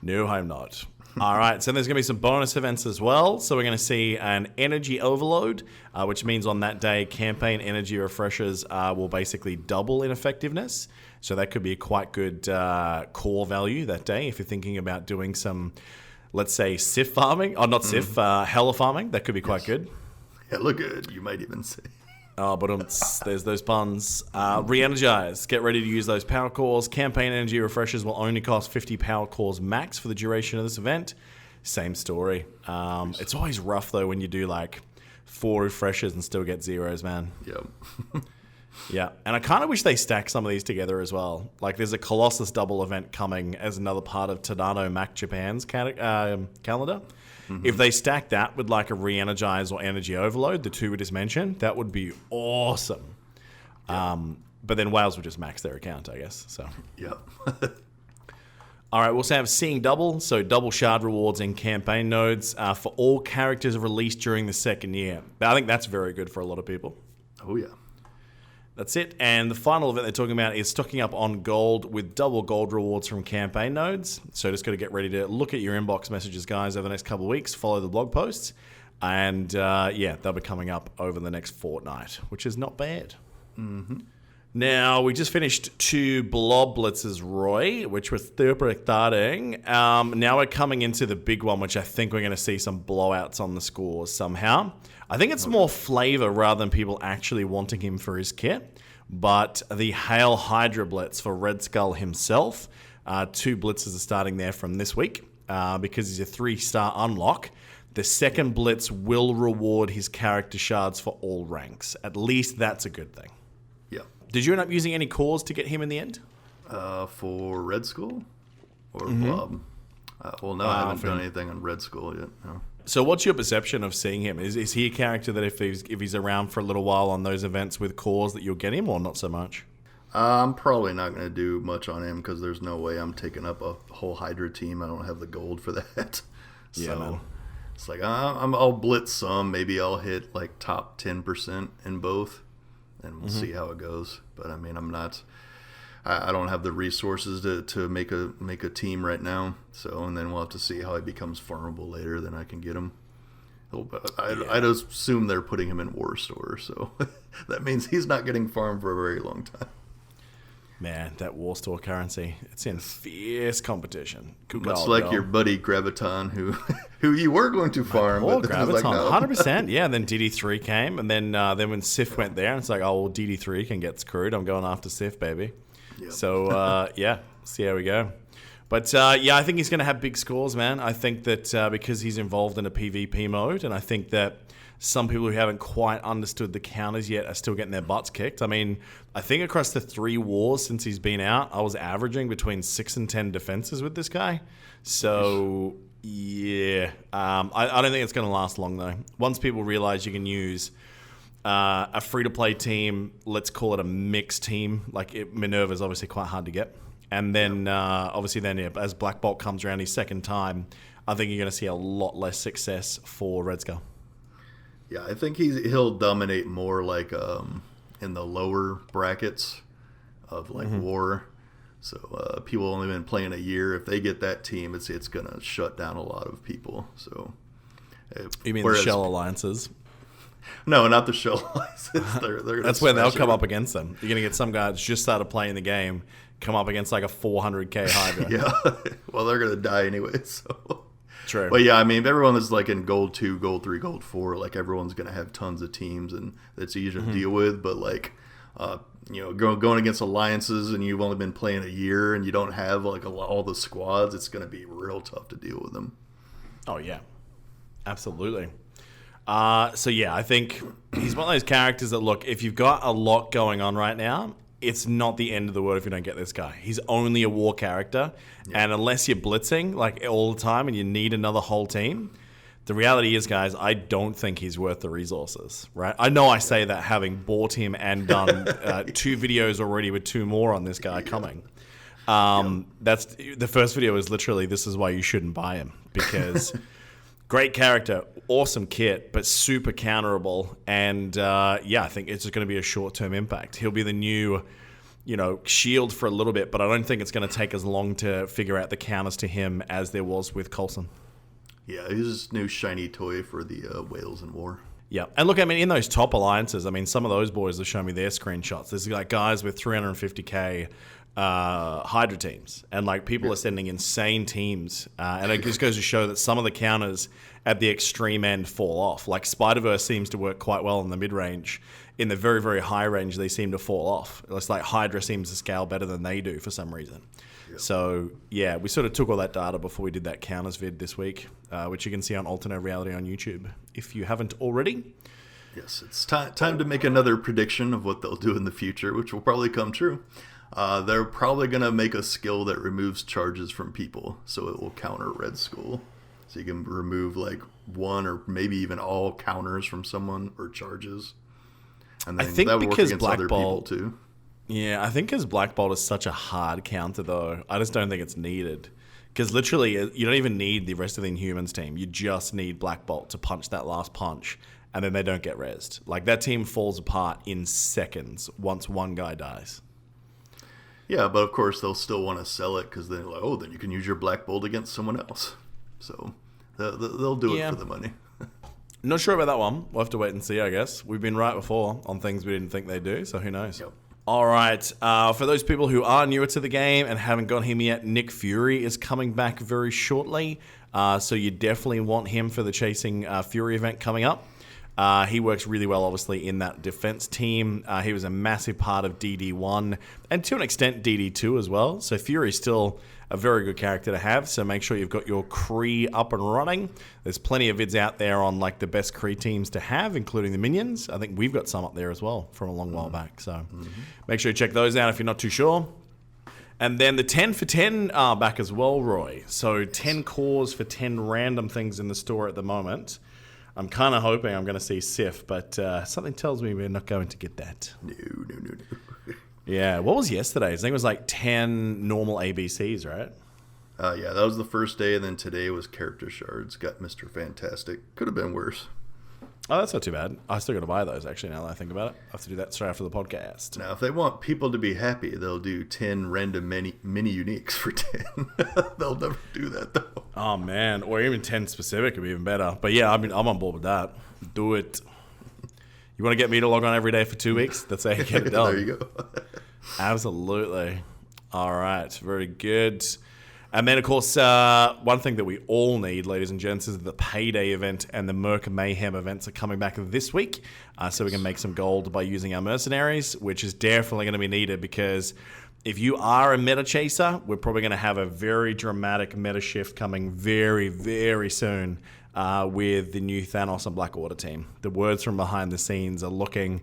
[SPEAKER 2] No, I'm not. All right, so there's going to be some bonus events as well. So we're going to see an energy overload, which means on that day, campaign energy refreshers will basically double in effectiveness. So that could be a quite good core value that day if you're thinking about doing some, let's say, Sif farming. Or not Sif, Hella farming. That could be quite good.
[SPEAKER 1] Hella good, you might even say.
[SPEAKER 2] Oh, but there's those puns. Re-energize. Get ready to use those power cores. Campaign energy refreshers will only cost 50 power cores max for the duration of this event. Same story. It's always rough, though, when you do, like, 4 refreshers and still get zeros, man.
[SPEAKER 1] Yep.
[SPEAKER 2] Yeah, and I kind of wish they stacked some of these together as well. Like, there's a Colossus double event coming as another part of Tadano Mac Japan's calendar. Mm-hmm. If they stack that with like a re-energize or energy overload, the two we just mentioned, that would be awesome. Yeah. But then Wales would just max their account, I guess. So.
[SPEAKER 1] Yep.
[SPEAKER 2] All right, we'll also have Seeing Double, so double shard rewards in campaign nodes for all characters released during the second year. I think that's very good for a lot of people.
[SPEAKER 1] Oh, yeah.
[SPEAKER 2] That's it. And the final event they're talking about is stocking up on gold with double gold rewards from campaign nodes. So just got to get ready to look at your inbox messages, guys, over the next couple of weeks. Follow the blog posts. And, they'll be coming up over the next fortnight, which is not bad.
[SPEAKER 1] Mm-hmm.
[SPEAKER 2] Now, we just finished 2 Blob Blitzes, Roy, which was super exciting. Now we're coming into the big one, which I think we're going to see some blowouts on the scores somehow. I think it's more flavor rather than people actually wanting him for his kit. But the Hail Hydra Blitz for Red Skull himself, 2 blitzes are starting there from this week because he's a 3-star unlock. The second blitz will reward his character shards for all ranks. At least that's a good thing. Did you end up using any cores to get him in the end?
[SPEAKER 1] For Red Skull or Blob? I haven't done anything on Red Skull yet. No.
[SPEAKER 2] So what's your perception of seeing him? Is he a character that if he's around for a little while on those events with cores that you'll get him, or not so much?
[SPEAKER 1] I'm probably not going to do much on him because there's no way I'm taking up a whole Hydra team. I don't have the gold for that.
[SPEAKER 2] Yeah, man.
[SPEAKER 1] It's like I'll blitz some. Maybe I'll hit like top 10% in both. And we'll see how it goes. But I mean, I don't have the resources to make a team right now. So, and then we'll have to see how he becomes farmable later. Then I can get him. I'd assume they're putting him in War Store. So that means he's not getting farmed for a very long time.
[SPEAKER 2] Man, that War Store currency, it's in fierce competition.
[SPEAKER 1] Much like your buddy Graviton, who you were going to farm.
[SPEAKER 2] But Graviton, like, no. 100%. Yeah, and then DD3 came, and then when Sif went there, and it's like, oh, well, DD3 can get screwed. I'm going after Sif, baby. Yep. So, see how we go. But, I think he's going to have big scores, man. I think that because he's involved in a PvP mode, and I think that some people who haven't quite understood the counters yet are still getting their butts kicked. I mean, I think across the 3 wars since he's been out, I was averaging between 6 and 10 defenses with this guy. So, yeah. I don't think it's going to last long, though. Once people realize you can use a free-to-play team, let's call it a mixed team. Like, Minerva's obviously quite hard to get. And then, as Black Bolt comes around his second time, I think you're going to see a lot less success for Red Skull.
[SPEAKER 1] Yeah, I think he'll dominate more like in the lower brackets of like War. So people only been playing a year. If they get that team, it's gonna shut down a lot of people. So
[SPEAKER 2] you mean the Shell Alliances?
[SPEAKER 1] No, not the Shell Alliances. They're
[SPEAKER 2] that's where they'll come up against them. You're gonna get some guy that's just started playing the game come up against like a 400k Hydra.
[SPEAKER 1] Yeah, well they're gonna die anyway. So.
[SPEAKER 2] True.
[SPEAKER 1] But yeah, I mean, if everyone is like in Gold 2, Gold 3, Gold 4, like everyone's going to have tons of teams and that's easy to deal with. But like, going against alliances and you've only been playing a year and you don't have like all the squads, it's going to be real tough to deal with them.
[SPEAKER 2] Oh, yeah. Absolutely. I think he's one of those characters that, look, if you've got a lot going on right now, it's not the end of the world if you don't get this guy. He's only a war character, and unless you're blitzing like all the time and you need another whole team, the reality is, guys, I don't think he's worth the resources, right? I know I say that having bought him and done 2 videos already with 2 more on this guy coming. That's the first video is literally, this is why you shouldn't buy him, because great character, awesome kit, but super counterable. And I think it's just going to be a short-term impact. He'll be the new, shield for a little bit, but I don't think it's going to take as long to figure out the counters to him as there was with Coulson.
[SPEAKER 1] Yeah, he's this new shiny toy for the Whales in War.
[SPEAKER 2] Yeah, and look, I mean, in those top alliances, I mean, some of those boys have shown me their screenshots. There's like guys with 350k Hydra teams, and like people are sending insane teams, and it just goes to show that some of the counters at the extreme end fall off. Like Spider-Verse seems to work quite well in the mid-range. In the very, very high range, they seem to fall off. It's like Hydra seems to scale better than they do for some reason. Yep. So, yeah, we sort of took all that data before we did that counters vid this week, which you can see on Alternate Reality on YouTube if you haven't already.
[SPEAKER 1] Yes, it's time to make another prediction of what they'll do in the future, which will probably come true. They're probably going to make a skill that removes charges from people, so it will counter Red Skull. So you can remove like one or maybe even all counters from someone or charges. And then
[SPEAKER 2] I think
[SPEAKER 1] that would work
[SPEAKER 2] because
[SPEAKER 1] against other people too.
[SPEAKER 2] Yeah, I think because Black Bolt is such a hard counter, though, I just don't think it's needed. Because literally, you don't even need the rest of the Inhumans team. You just need Black Bolt to punch that last punch, and then they don't get rezzed. Like, that team falls apart in seconds once one guy dies.
[SPEAKER 1] Yeah, but of course they'll still want to sell it because they're like, oh, then you can use your Black Bolt against someone else. So they'll do it for the money.
[SPEAKER 2] Not sure about that one. We'll have to wait and see, I guess. We've been right before on things we didn't think they'd do, so who knows?
[SPEAKER 1] Yep.
[SPEAKER 2] All right. For those people who are newer to the game and haven't got him yet, Nick Fury is coming back very shortly. So you definitely want him for the Chasing Fury event coming up. He works really well, obviously, in that defense team. He was a massive part of DD1 and to an extent DD2 as well. So Fury's still a very good character to have. So make sure you've got your Kree up and running. There's plenty of vids out there on like the best Kree teams to have, including the minions. I think we've got some up there as well from a long while back. So make sure you check those out if you're not too sure. And then the 10 for 10 are back as well, Roy. So 10 cores for 10 random things in the store at the moment. I'm kind of hoping I'm going to see Sif, but something tells me we're not going to get that.
[SPEAKER 1] No.
[SPEAKER 2] Yeah, what was yesterday's? I think it was like 10 normal ABCs, right?
[SPEAKER 1] Yeah, that was the first day, and then today was character shards. Got Mr. Fantastic. Could have been worse.
[SPEAKER 2] Oh, that's not too bad. I still got to buy those, actually, now that I think about it. I have to do that straight after the podcast.
[SPEAKER 1] Now, if they want people to be happy, they'll do 10 random mini uniques for 10. They'll never do that, though.
[SPEAKER 2] Oh, man. Or even 10 specific would be even better. But yeah, I'm on board with that. Do it. You want to get me to log on every day for 2 weeks? That's how you get it done.
[SPEAKER 1] There you go.
[SPEAKER 2] Absolutely. All right. Very good. And then, of course, one thing that we all need, ladies and gents, is the Payday event and the Merc Mayhem events are coming back this week. So we can make some gold by using our mercenaries, which is definitely going to be needed because if you are a meta chaser, we're probably going to have a very dramatic meta shift coming very, very soon with the new Thanos and Black Order team. The words from behind the scenes are looking...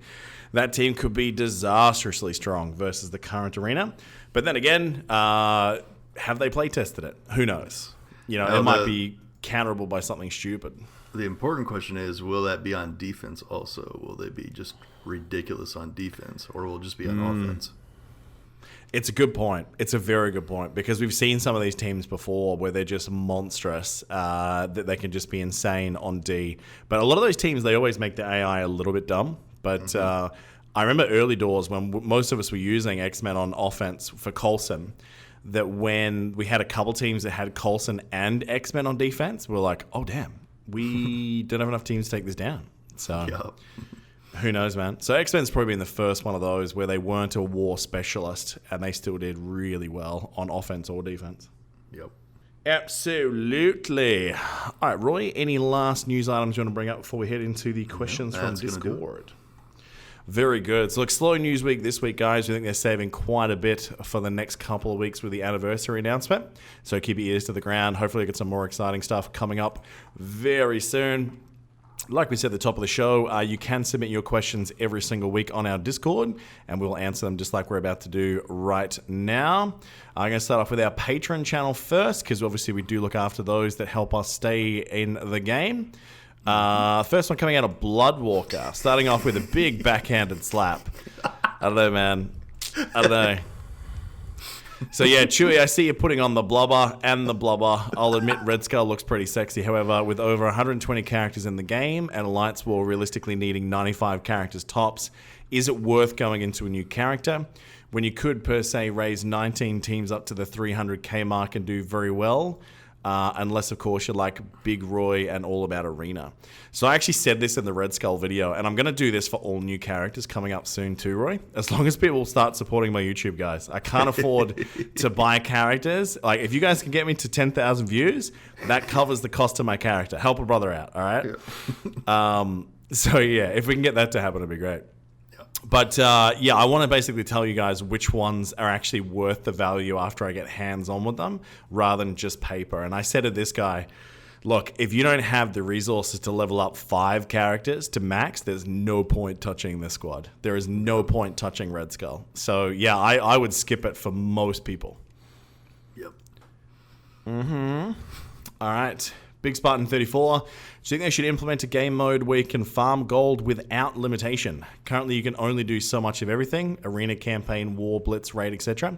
[SPEAKER 2] That team could be disastrously strong versus the current arena. But then again... have they play tested it? Who knows? You know, it might be counterable by something stupid.
[SPEAKER 1] The important question is, will that be on defense also? Will they be just ridiculous on defense, or will it just be on offense?
[SPEAKER 2] It's a good point. It's a very good point because we've seen some of these teams before where they're just monstrous, that they can just be insane on D. But a lot of those teams, they always make the AI a little bit dumb. But I remember early doors when most of us were using X-Men on offense for Coulson, that when we had a couple teams that had Coulson and X-Men on defense, we were like, oh, damn, we don't have enough teams to take this down. So who knows, man? So X-Men's probably been the first one of those where they weren't a war specialist and they still did really well on offense or defense.
[SPEAKER 1] Yep.
[SPEAKER 2] Absolutely. All right, Roy, any last news items you want to bring up before we head into the questions from Discord? Very good. So, look, slow news week this week, guys. We think they're saving quite a bit for the next couple of weeks with the anniversary announcement. So keep your ears to the ground. Hopefully, get some more exciting stuff coming up very soon. Like we said at the top of the show, you can submit your questions every single week on our Discord, and we'll answer them just like we're about to do right now. I'm going to start off with our Patreon channel first, because obviously we do look after those that help us stay in the game. First one coming out of Bloodwalker, starting off with a big backhanded slap. I don't know, man. I don't know. So yeah, Chewie, I see you putting on the blubber and the blubber. I'll admit Red Skull looks pretty sexy. However, with over 120 characters in the game and Alliance War realistically needing 95 characters tops, is it worth going into a new character when you could, per se, raise 19 teams up to the 300k mark and do very well? Unless, of course, you're like Big Roy and All About Arena. So I actually said this in the Red Skull video, and I'm going to do this for all new characters coming up soon too, Roy. As long as people start supporting my YouTube, guys. I can't afford to buy characters. Like, if you guys can get me to 10,000 views, that covers the cost of my character. Help a brother out, all right? Yeah. So, yeah, if we can get that to happen, it'd be great. But, yeah, I want to basically tell you guys which ones are actually worth the value after I get hands-on with them rather than just paper. And I said to this guy, Look, if you don't have the resources to level up 5 characters to max, there's no point touching this squad. There is no point touching Red Skull. So, yeah, I would skip it for most people.
[SPEAKER 1] Yep.
[SPEAKER 2] All right. Big Spartan 34. Do you think they should implement a game mode where you can farm gold without limitation? Currently, you can only do so much of everything. Arena, campaign, war, blitz, raid, etc.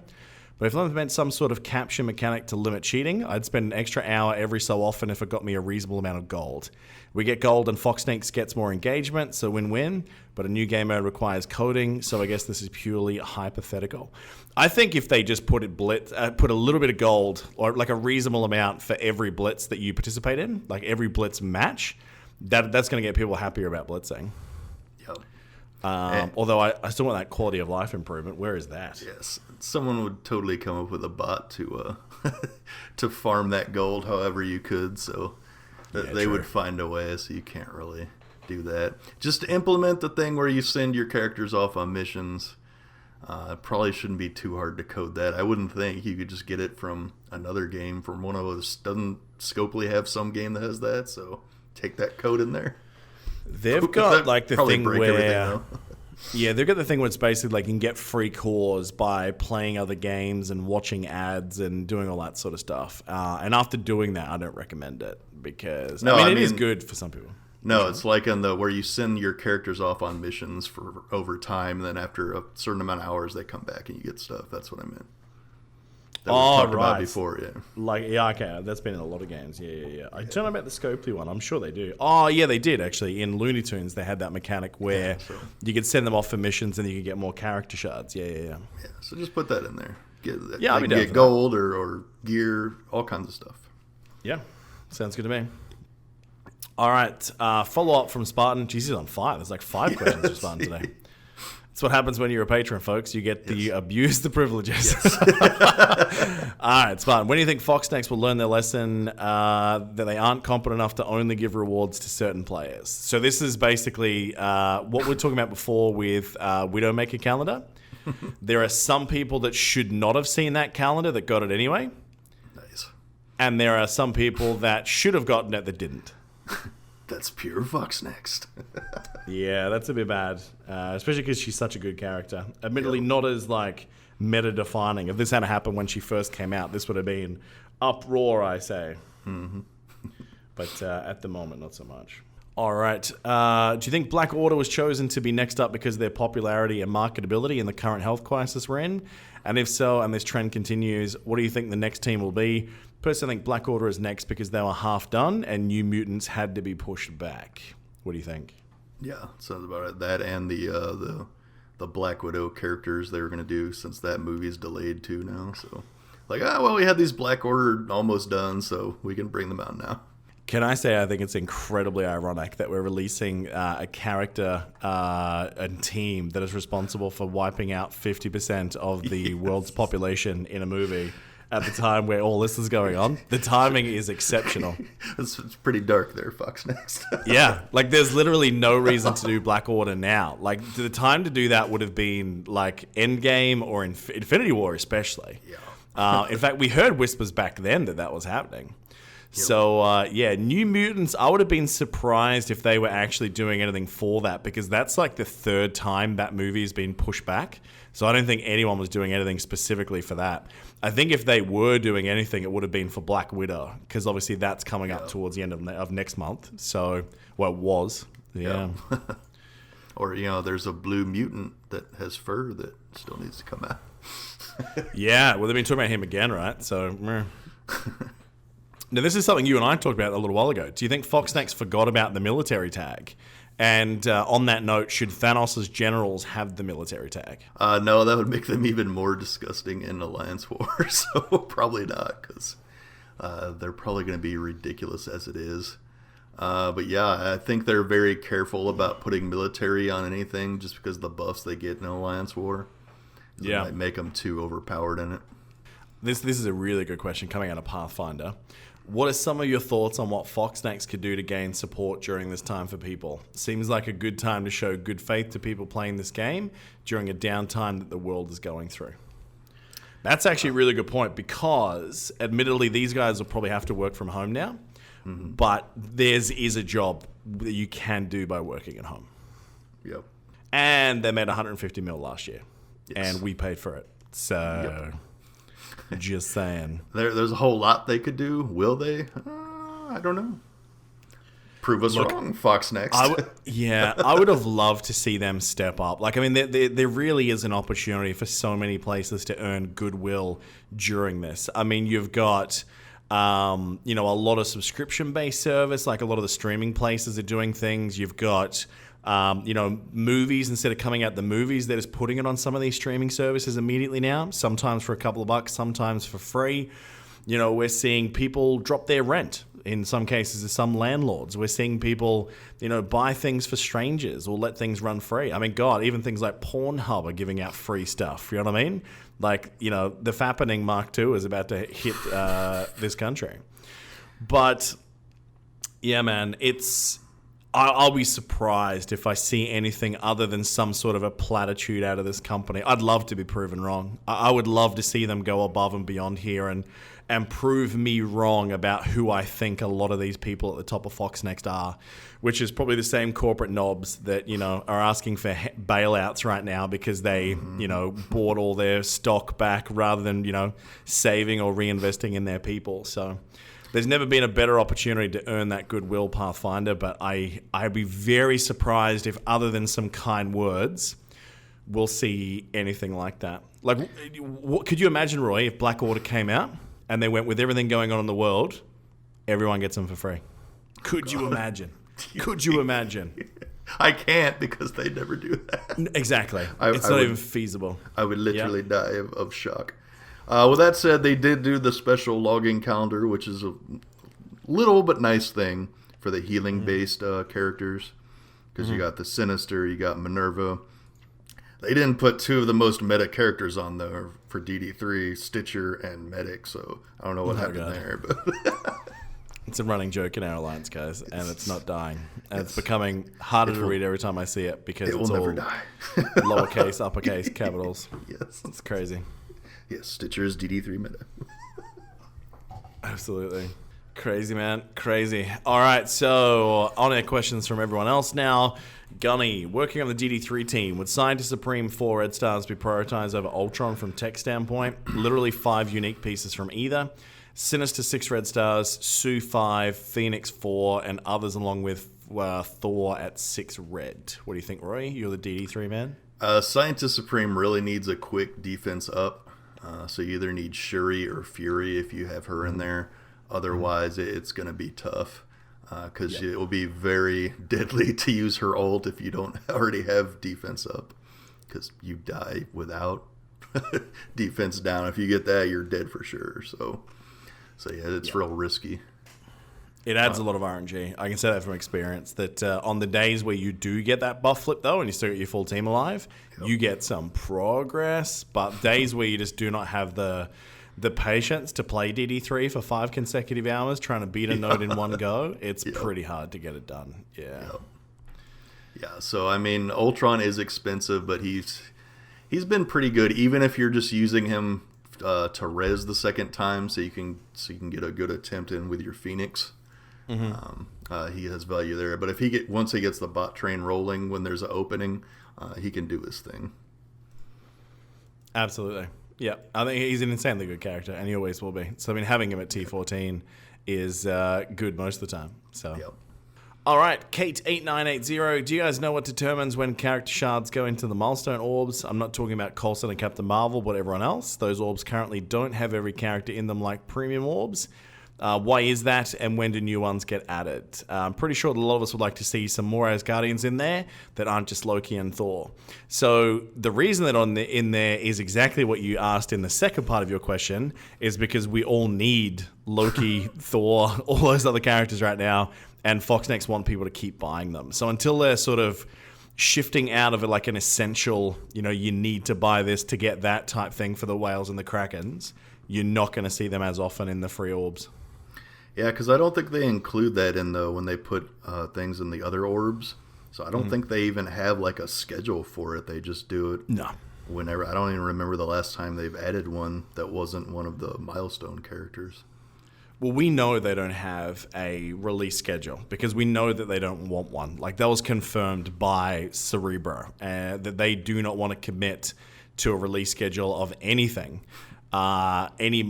[SPEAKER 2] But if they implement some sort of capture mechanic to limit cheating, I'd spend an extra hour every so often if it got me a reasonable amount of gold. We get gold and Fox Snakes gets more engagement, so win-win. But a new game mode requires coding, so I guess this is purely hypothetical. I think if they just put a little bit of gold, or like a reasonable amount for every blitz that you participate in, like every blitz match, that's going to get people happier about blitzing. Although I still want that quality of life improvement. Where is that?
[SPEAKER 1] Yes, someone would totally come up with a bot to to farm that gold however you could, so they would find a way, so you can't really do that. Just implement the thing where you send your characters off on missions. It probably shouldn't be too hard to code that. I wouldn't think you could just get it from another game, from one of those. Doesn't Scopely have some game that has that? So take that code in there.
[SPEAKER 2] They've got like the thing where, yeah, they've got the thing where it's basically like you can get free cores by playing other games and watching ads and doing all that sort of stuff. And after doing that, I don't recommend it because it is good for some people.
[SPEAKER 1] No, it's like in the where you send your characters off on missions for over time, and then after a certain amount of hours, they come back and you get stuff. That's what I meant. That we talked about before, yeah.
[SPEAKER 2] Okay, that's been in a lot of games. Yeah. I don't know about the Scopely one. I'm sure they do. Oh, yeah, they did actually. In Looney Tunes, they had that mechanic where you could send them off for missions and you could get more character shards. Yeah.
[SPEAKER 1] Yeah, so just put that in there.
[SPEAKER 2] Get
[SPEAKER 1] gold or gear, all kinds of stuff.
[SPEAKER 2] Yeah, sounds good to me. All right, follow up from Spartan. Jeez, he's on fire. There's like 5 questions from Spartan today. That's what happens when you're a patron, folks. You get the abuse the privileges. All right, Spartan. When do you think Fox Snakes will learn their lesson that they aren't competent enough to only give rewards to certain players? So this is basically what we were talking about before with Widowmaker calendar. There are some people that should not have seen that calendar that got it anyway.
[SPEAKER 1] Nice.
[SPEAKER 2] And there are some people that should have gotten it that didn't.
[SPEAKER 1] That's pure Fox Next.
[SPEAKER 2] Yeah, that's a bit bad, especially because she's such a good character. Admittedly, not as like meta-defining. If this had happened when she first came out, this would have been uproar, I say.
[SPEAKER 1] Mm-hmm.
[SPEAKER 2] But at the moment, not so much. All right. Do you think Black Order was chosen to be next up because of their popularity and marketability in the current health crisis we're in? And if so, and this trend continues, what do you think the next team will be? Personally, I think Black Order is next because they were half done and New Mutants had to be pushed back. What do you think?
[SPEAKER 1] Yeah, sounds about it. That and the Black Widow characters they were going to do since that movie's delayed too now. So, we had these Black Order almost done, so we can bring them out now.
[SPEAKER 2] Can I say I think it's incredibly ironic that we're releasing a character and team that is responsible for wiping out 50% of the world's population in a movie at the time where all this is going on. The timing is exceptional.
[SPEAKER 1] It's pretty dark there, Fox Next.
[SPEAKER 2] Yeah, there's literally no reason to do Black Order now. The time to do that would have been Endgame or Infinity War especially.
[SPEAKER 1] Yeah.
[SPEAKER 2] In fact, we heard whispers back then that was happening. So, New Mutants, I would have been surprised if they were actually doing anything for that because that's the 3rd time that movie has been pushed back. So I don't think anyone was doing anything specifically for that. I think if they were doing anything, it would have been for Black Widow because obviously that's coming up towards the end of next month. So, it was. Yeah.
[SPEAKER 1] Or, there's a blue mutant that has fur that still needs to come out.
[SPEAKER 2] Yeah, well, they've been talking about him again, right? So, now, this is something you and I talked about a little while ago. Do you think Fox Next forgot about the military tag? And on that note, should Thanos' generals have the military tag?
[SPEAKER 1] No, that would make them even more disgusting in Alliance War. So probably not, because they're probably going to be ridiculous as it is. But yeah, I think they're very careful about putting military on anything just because of the buffs they get in Alliance War. It might make them too overpowered in it.
[SPEAKER 2] This is a really good question coming out of Pathfinder. What are some of your thoughts on what Fox Next could do to gain support during this time for people? Seems like a good time to show good faith to people playing this game during a downtime that the world is going through. That's actually a really good point because, admittedly, these guys will probably have to work from home now. but theirs is a job that you can do by working at home.
[SPEAKER 1] Yep.
[SPEAKER 2] And they made 150 mil last year,
[SPEAKER 1] Yes.
[SPEAKER 2] and we paid for it. So, just saying.
[SPEAKER 1] There's a whole lot they could do. Will they? I don't know. Prove us wrong, Fox Next.
[SPEAKER 2] I would have loved to see them step up. Like, I mean, there really is an opportunity for so many places to earn goodwill during this. I mean, you've got, a lot of subscription-based service, like a lot of the streaming places are doing things. You've got, movies, instead of coming out the movies, they're just putting it on some of these streaming services immediately now, sometimes for a couple of bucks, sometimes for free. We're seeing people drop their rent. In some cases, there's some landlords. We're seeing people, buy things for strangers or let things run free. I mean, God, even things like Pornhub are giving out free stuff. You know what I mean? Like, the Fappening Mark II is about to hit this country. But, yeah, man, I'll be surprised if I see anything other than some sort of a platitude out of this company. I'd love to be proven wrong. I would love to see them go above and beyond here and prove me wrong about who I think a lot of these people at the top of Fox Next are, which is probably the same corporate knobs that, are asking for bailouts right now because they, bought all their stock back rather than, saving or reinvesting in their people. So there's never been a better opportunity to earn that goodwill, Pathfinder, but I'd be very surprised if, other than some kind words, we'll see anything like that. Like, could you imagine, Roy, if Black Order came out and they went, with everything going on in the world, everyone gets them for free? Could you imagine? Could you imagine?
[SPEAKER 1] I can't, because they never do that.
[SPEAKER 2] Exactly. It's not even feasible.
[SPEAKER 1] I would literally die of shock. With that said, they did do the special logging calendar, which is a little but nice thing for the healing-based characters. Because you got the Sinister, you got Minerva. They didn't put two of the most meta characters on there for DD3, Stitcher and Medic, so I don't know what happened there. But
[SPEAKER 2] it's a running joke in our alliance, guys, and it's not dying. And it's becoming harder to read every time I see it, because it's all lowercase, uppercase, capitals.
[SPEAKER 1] Yes.
[SPEAKER 2] It's crazy.
[SPEAKER 1] Yes, Stitcher is DD3 meta.
[SPEAKER 2] Absolutely. Crazy, man. Crazy. All right, so on-air questions from everyone else now. Gunny, working on the DD3 team, would Scientist Supreme 4 Red Stars be prioritized over Ultron from tech standpoint? Literally 5 unique pieces from either. Sinister 6 Red Stars, Sue 5, Phoenix 4, and others along with Thor at 6 red. What do you think, Roy? You're the DD3 man?
[SPEAKER 1] Scientist Supreme really needs a quick defense up. So you either need Shuri or Fury if you have her in there. Otherwise, it's going to be tough. Because it will be very deadly to use her ult if you don't already have defense up. Because you die without defense down. If you get that, you're dead for sure. So yeah, it's real risky.
[SPEAKER 2] It adds a lot of RNG. I can say that from experience, that on the days where you do get that buff flip, though, and you still get your full team alive, you get some progress. But days where you just do not have the patience to play DD3 for 5 consecutive hours trying to beat a node in one go, it's pretty hard to get it done. Yeah.
[SPEAKER 1] Yeah, so I mean, Ultron is expensive, but he's been pretty good, even if you're just using him to res the second time, so you can get a good attempt in with your Phoenix. He has value there, but if once he gets the bot train rolling when there's an opening, he can do his thing.
[SPEAKER 2] Absolutely. Yeah, I think he's an insanely good character, and he always will be. So, I mean, having him at T14 is good most of the time. So, All right, Kate8980, do you guys know what determines when character shards go into the Milestone Orbs? I'm not talking about Coulson and Captain Marvel, but everyone else. Those orbs currently don't have every character in them like premium orbs. Why is that, and when do new ones get added? I'm pretty sure that a lot of us would like to see some more Asgardians in there that aren't just Loki and Thor. So the reason that in there is exactly what you asked in the second part of your question, is because we all need Loki, Thor, all those other characters right now, and Fox Next want people to keep buying them. So until they're sort of shifting out of it like an essential, you need to buy this to get that type thing for the whales and the krakens, you're not going to see them as often in the free orbs.
[SPEAKER 1] Yeah, because I don't think they include that in when they put things in the other orbs. So I don't think they even have like a schedule for it. They just do it whenever. I don't even remember the last time they've added one that wasn't one of the Milestone characters.
[SPEAKER 2] Well, we know they don't have a release schedule because we know that they don't want one. Like, that was confirmed by Cerebro, that they do not want to commit to a release schedule of anything any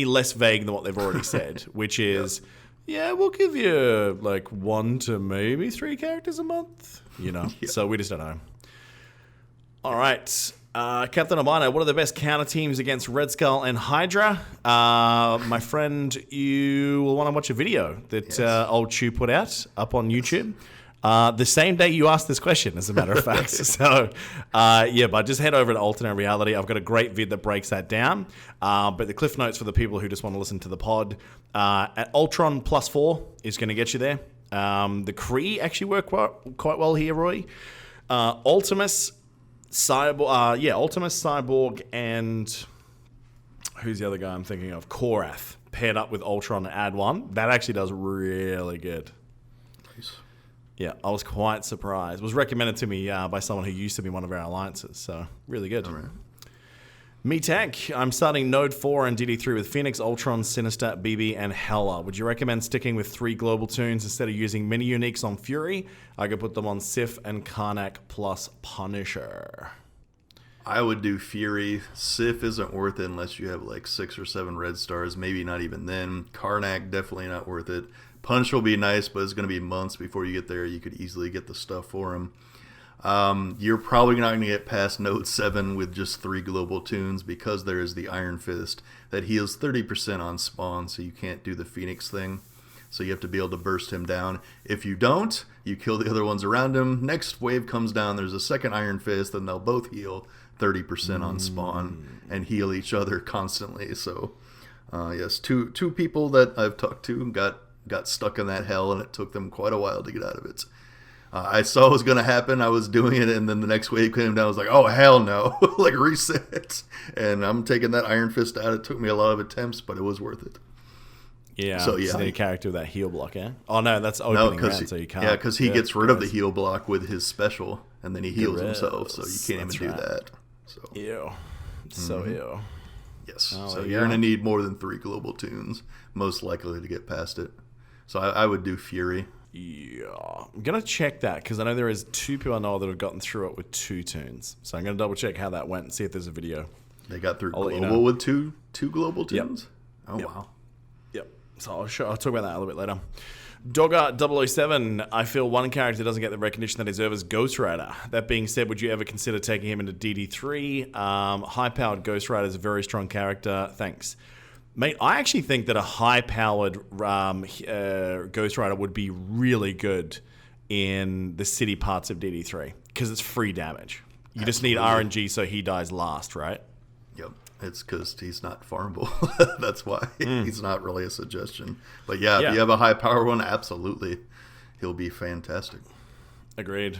[SPEAKER 2] less vague than what they've already said, which is, yeah, we'll give you like 1 to maybe 3 characters a month, you know? So we just don't know. All right. Captain Albino, what are the best counter teams against Red Skull and Hydra? My friend, you will want to watch a video that old Chew put out up on YouTube. The same day you asked this question, as a matter of fact. So, but just head over to Alternate Reality. I've got a great vid that breaks that down. But the cliff notes for the people who just want to listen to the pod, at Ultron +4 is going to get you there. The Kree actually work quite well here, Roy. Ultimus, Cyborg, and who's the other guy I'm thinking of? Korath, paired up with Ultron to add one. That actually does really good.
[SPEAKER 1] Nice.
[SPEAKER 2] Yeah, I was quite surprised. It was recommended to me by someone who used to be one of our alliances, so really good.
[SPEAKER 1] All right.
[SPEAKER 2] Me Tank, I'm starting Node 4 and DD3 with Phoenix, Ultron, Sinister, BB, and Hela. Would you recommend sticking with 3 global tunes instead of using mini uniques on Fury? I could put them on Sif and Karnak plus Punisher.
[SPEAKER 1] I would do Fury. Sif isn't worth it unless you have like 6 or 7 red stars. Maybe not even then. Karnak, definitely not worth it. Punch will be nice, but it's going to be months before you get there. You could easily get the stuff for him. You're probably not going to get past Node 7 with just 3 global tunes because there is the Iron Fist that heals 30% on spawn, so you can't do the Phoenix thing. So you have to be able to burst him down. If you don't, you kill the other ones around him. Next wave comes down, there's a second Iron Fist, and they'll both heal 30% on spawn and heal each other constantly. So, yes, two people that I've talked to got stuck in that hell, and it took them quite a while to get out of it. I saw it was going to happen. I was doing it, and then the next wave came down. I was like, oh, hell no. Like, reset. And I'm taking that Iron Fist out. It took me a lot of attempts, but it was worth it.
[SPEAKER 2] Yeah.
[SPEAKER 1] So, yeah.
[SPEAKER 2] So the character with that heal block, yeah? Oh, no, that's opening round, so you can't.
[SPEAKER 1] Yeah, because he gets rid of the heal block with his special, and then he heals himself, so you can't even do that. So.
[SPEAKER 2] Ew. So ew.
[SPEAKER 1] Yes. Oh, so you're going to need more than 3 global tunes, most likely to get past it. So I would do Fury.
[SPEAKER 2] Yeah, I'm going to check that because I know there is 2 people I know that have gotten through it with 2 tunes. So I'm going to double check how that went and see if there's a video.
[SPEAKER 1] They got through global with two global tunes?
[SPEAKER 2] Yep.
[SPEAKER 1] Oh, wow.
[SPEAKER 2] Yep. So I'll talk about that a little bit later. Dogger 007, I feel one character doesn't get the recognition that he deserves as Ghost Rider. That being said, would you ever consider taking him into DD3? High-powered Ghost Rider is a very strong character. Thanks. Mate, I actually think that a high-powered Ghost Rider would be really good in the city parts of DD3 because it's free damage. You just need RNG so he dies last, right?
[SPEAKER 1] Yep. It's because he's not farmable. That's why he's not really a suggestion. But yeah, if you have a high-power one, absolutely. He'll be fantastic.
[SPEAKER 2] Agreed.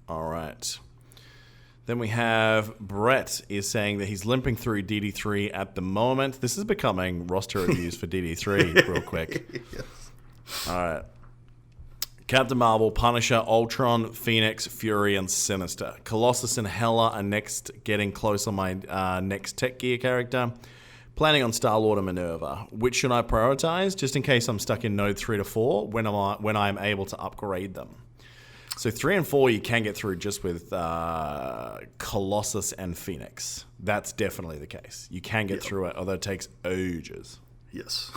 [SPEAKER 2] All right. Then we have Brett is saying that he's limping through DD3 at the moment. This is becoming roster reviews for DD3 real quick.
[SPEAKER 1] Yes.
[SPEAKER 2] All right. Captain Marvel, Punisher, Ultron, Phoenix, Fury, and Sinister. Colossus and Hela are next, getting close on my next Tech Gear character. Planning on Star-Lord and Minerva. Which should I prioritize? Just in case I'm stuck in Node 3 to 4 when I'm able to upgrade them. So 3 and 4 you can get through just with Colossus and Phoenix. That's definitely the case. You can get through it, although it takes ages.
[SPEAKER 1] Yes.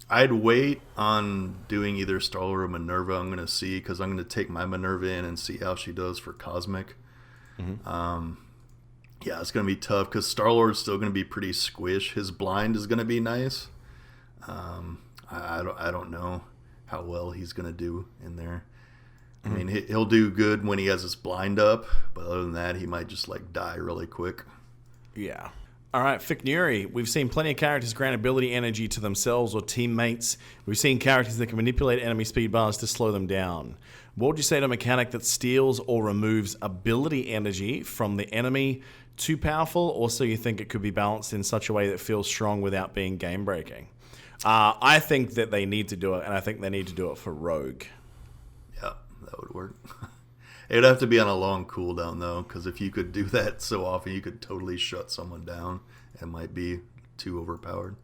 [SPEAKER 1] I'd wait on doing either Star-Lord or Minerva. I'm going to see, because I'm going to take my Minerva in and see how she does for Cosmic. Mm-hmm. Yeah, it's going to be tough, because Star-Lord's still going to be pretty squish. His blind is going to be nice. I don't know how well he's going to do in there. I mean, he'll do good when he has his blind up, but other than that, he might just like die really quick.
[SPEAKER 2] Yeah. All right, Fick Nuri. We've seen plenty of characters grant ability energy to themselves or teammates. We've seen characters that can manipulate enemy speed bars to slow them down. What would you say to a mechanic that steals or removes ability energy from the enemy? Too powerful, or so you think it could be balanced in such a way that feels strong without being game-breaking? I think that they need to do it, and I think they need to do it for Rogue.
[SPEAKER 1] Yeah, that would work. It'd have to be on a long cooldown, though, because if you could do that so often, you could totally shut someone down. It might be too overpowered.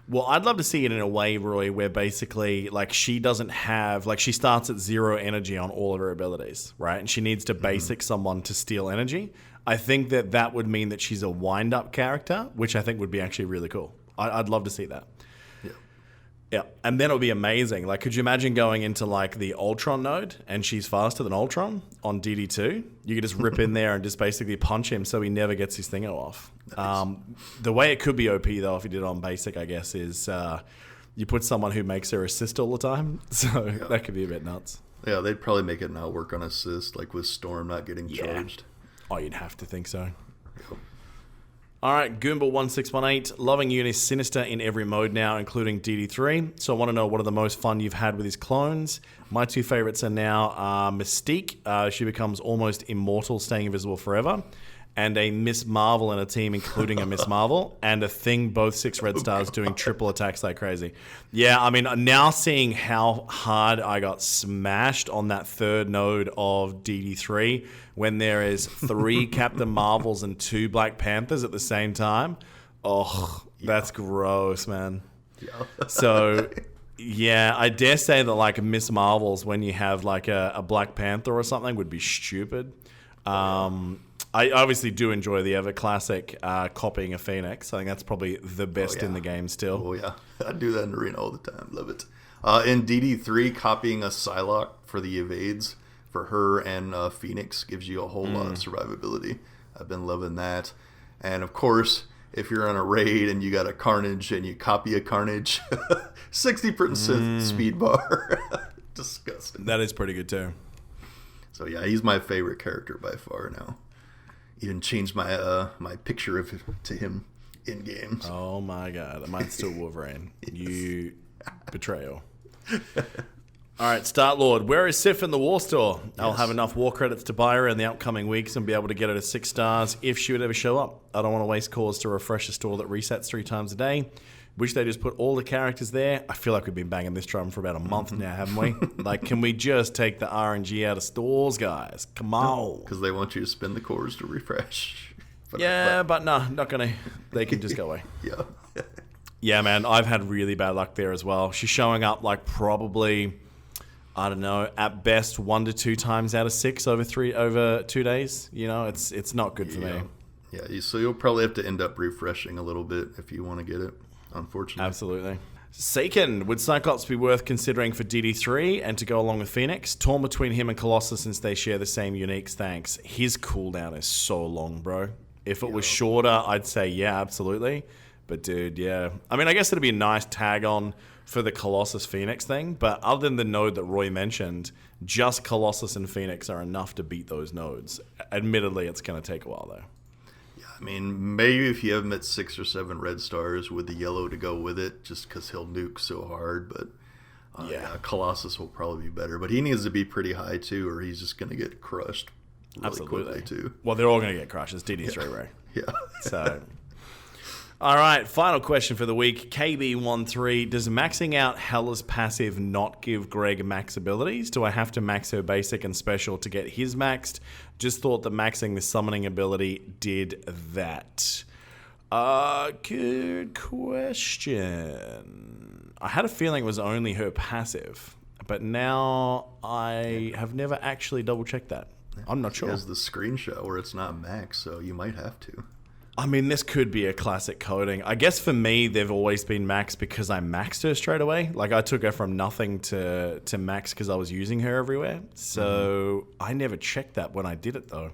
[SPEAKER 2] Well, I'd love to see it in a way, Roy, where basically, like, she doesn't have, like, she starts at 0 energy on all of her abilities, right? And she needs to basic someone to steal energy. I think that would mean that she's a wind-up character, which I think would be actually really cool. I'd love to see that. Yeah, and then it would be amazing. Like, could you imagine going into, like, the Ultron node, and she's faster than Ultron on DD2? You could just rip in there and just basically punch him so he never gets his thing off. Nice. The way it could be OP, though, if you did it on basic, I guess, is you put someone who makes her assist all the time. So that could be a bit nuts.
[SPEAKER 1] Yeah, they'd probably make it not work on assist, like with Storm not getting charged.
[SPEAKER 2] Oh, you'd have to think so. Yep. All right, Goomba1618, loving Unis Sinister in every mode now, including DD3. So I want to know what are the most fun you've had with his clones. My two favorites are now Mystique. She becomes almost immortal, staying invisible forever. And a Miss Marvel in a team, including a Miss Marvel. And a Thing, both 6 red stars, doing triple attacks like crazy. Yeah, I mean, now seeing how hard I got smashed on that third node of DD3 when there is 3 Captain Marvels and 2 Black Panthers at the same time. Oh, that's gross, man. Yeah. So, yeah, I dare say that, like, Miss Marvels, when you have, like, a Black Panther or something, would be stupid. I obviously do enjoy the ever classic copying a Phoenix. I think that's probably the best in the game still.
[SPEAKER 1] Oh, yeah. I do that in Arena all the time. Love it. In DD3, copying a Psylocke for the evades for her and Phoenix gives you a whole lot of survivability. I've been loving that. And, of course, if you're on a raid and you got a Carnage and you copy a Carnage, 60% speed bar. Disgusting.
[SPEAKER 2] That is pretty good, too.
[SPEAKER 1] So, yeah, he's my favorite character by far now. Even changed my my picture of him to him in games.
[SPEAKER 2] Oh my god, mine's still Wolverine. Yes. You betrayal. All right, Start Lord. Where is Sif in the War Store? Yes. I'll have enough war credits to buy her in the upcoming weeks and be able to get her to 6 stars if she would ever show up. I don't want to waste cores to refresh a store that resets 3 times a day. Wish they just put all the characters there. I feel like we've been banging this drum for about a month now, haven't we? Like, can we just take the RNG out of stores, guys? Come on.
[SPEAKER 1] Because they want you to spend the cores to refresh.
[SPEAKER 2] But no, not going to. They can just go away.
[SPEAKER 1] Yeah.
[SPEAKER 2] Yeah, man, I've had really bad luck there as well. She's showing up like probably, I don't know, at best 1 to 2 times out of 6 over 2 days. You know, it's not good for me.
[SPEAKER 1] Yeah, so you'll probably have to end up refreshing a little bit if you want to get it. Unfortunately.
[SPEAKER 2] Absolutely. Seiken, would Cyclops be worth considering for DD3 and to go along with Phoenix? Torn between him and Colossus since they share the same uniques, thanks. His cooldown is so long, bro. If it was shorter, I'd say yeah, absolutely. But dude, yeah. I mean, I guess it'd be a nice tag on for the Colossus Phoenix thing, but other than the node that Roy mentioned, just Colossus and Phoenix are enough to beat those nodes. Admittedly, it's going to take a while though.
[SPEAKER 1] I mean, maybe if you have him at 6 or 7 red stars with the yellow to go with it, just because he'll nuke so hard. But Colossus will probably be better. But he needs to be pretty high, too, or he's just going to get crushed really quickly, too.
[SPEAKER 2] Well, they're all going to get crushed. It's DD3, Ray.
[SPEAKER 1] Yeah.
[SPEAKER 2] So, all right, final question for the week. KB13, does maxing out Hela's passive not give Greg max abilities? Do I have to max her basic and special to get his maxed? Just thought that maxing the summoning ability did that. Good question. I had a feeling it was only her passive, but now I have never actually double-checked that. I'm not sure.
[SPEAKER 1] He has the screenshot where it's not max, so you might have to.
[SPEAKER 2] I mean, this could be a classic coding. I guess for me, they've always been max because I maxed her straight away. Like, I took her from nothing to max because I was using her everywhere. So I never checked that when I did it, though.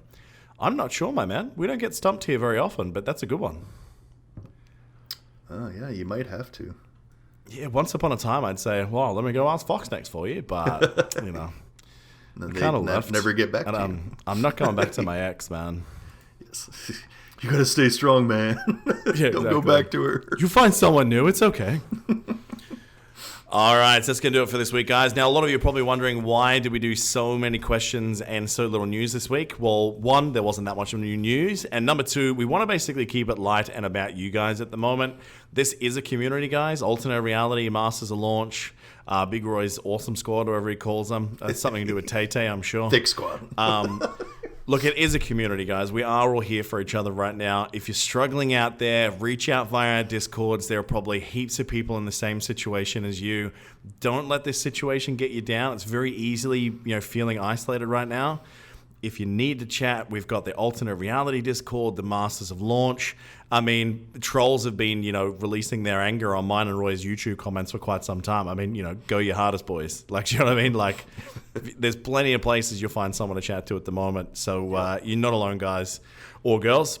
[SPEAKER 2] I'm not sure, my man. We don't get stumped here very often, but that's a good one.
[SPEAKER 1] Oh, yeah, you might have to.
[SPEAKER 2] Yeah, once upon a time, I'd say, well, let me go ask Fox next for you. But, you know,
[SPEAKER 1] kind of left. Never get back to you.
[SPEAKER 2] I'm not going back to my ex, man.
[SPEAKER 1] Yes. You gotta stay strong, man.
[SPEAKER 2] Yeah,
[SPEAKER 1] Don't go back to her.
[SPEAKER 2] You find someone new. It's okay. All right, so that's going to do it for this week, guys. Now, a lot of you are probably wondering, why did we do so many questions and so little news this week? Well, one, there wasn't that much of new news. And number two, we want to basically keep it light and about you guys at the moment. This is a community, guys. Alternate reality, Masters of Launch, Big Roy's awesome squad, whatever he calls them. That's something to do with Tay-Tay, I'm sure.
[SPEAKER 1] Thick squad.
[SPEAKER 2] Look, it is a community, guys. We are all here for each other right now. If you're struggling out there, reach out via our Discords. There are probably heaps of people in the same situation as you. Don't let this situation get you down. It's very easily, feeling isolated right now. If you need to chat, we've got the alternate reality Discord, the Masters of Launch. I mean, trolls have been, releasing their anger on mine and Roy's YouTube comments for quite some time. I mean, go your hardest, boys. Like, you know what I mean? Like, there's plenty of places you'll find someone to chat to at the moment. So you're not alone, guys or girls.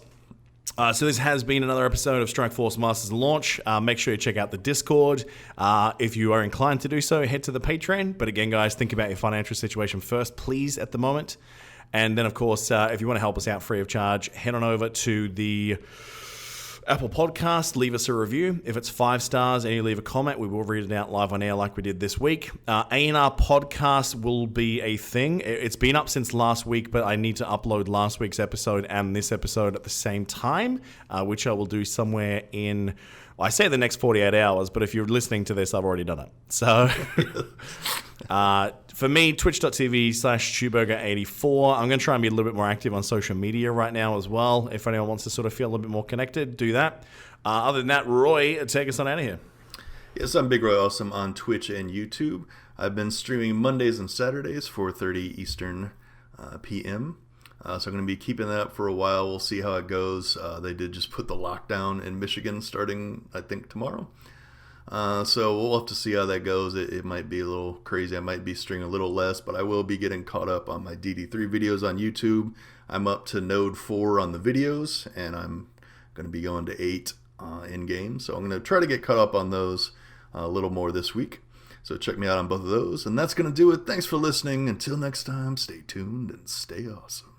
[SPEAKER 2] So this has been another episode of Strike Force Masters of Launch. Make sure you check out the Discord. If you are inclined to do so, head to the Patreon. But again, guys, think about your financial situation first, please, at the moment. And then, of course, if you want to help us out free of charge, head on over to the Apple Podcast, leave us a review. If it's 5 stars and you leave a comment, we will read it out live on air like we did this week. A&R Podcast will be a thing. It's been up since last week, but I need to upload last week's episode and this episode at the same time, which I will do somewhere in... Well, I say the next 48 hours, but if you're listening to this, I've already done it. So... for me, twitch.tv/Chewburger84. I'm going to try and be a little bit more active on social media right now as well. If anyone wants to sort of feel a little bit more connected, do that. Other than that, Roy, take us on out of here.
[SPEAKER 1] Yes, I'm Big Roy Awesome on Twitch and YouTube. I've been streaming Mondays and Saturdays, 4:30 Eastern p.m. So I'm going to be keeping that up for a while. We'll see how it goes. They did just put the lockdown in Michigan starting, I think, tomorrow. So we'll have to see how that goes. It might be a little crazy. I might be streaming a little less, but I will be getting caught up on my DD3 videos on YouTube. I'm up to Node 4 on the videos, and I'm going to be going to 8 in-game. So I'm going to try to get caught up on those a little more this week. So check me out on both of those. And that's going to do it. Thanks for listening. Until next time, stay tuned and stay awesome.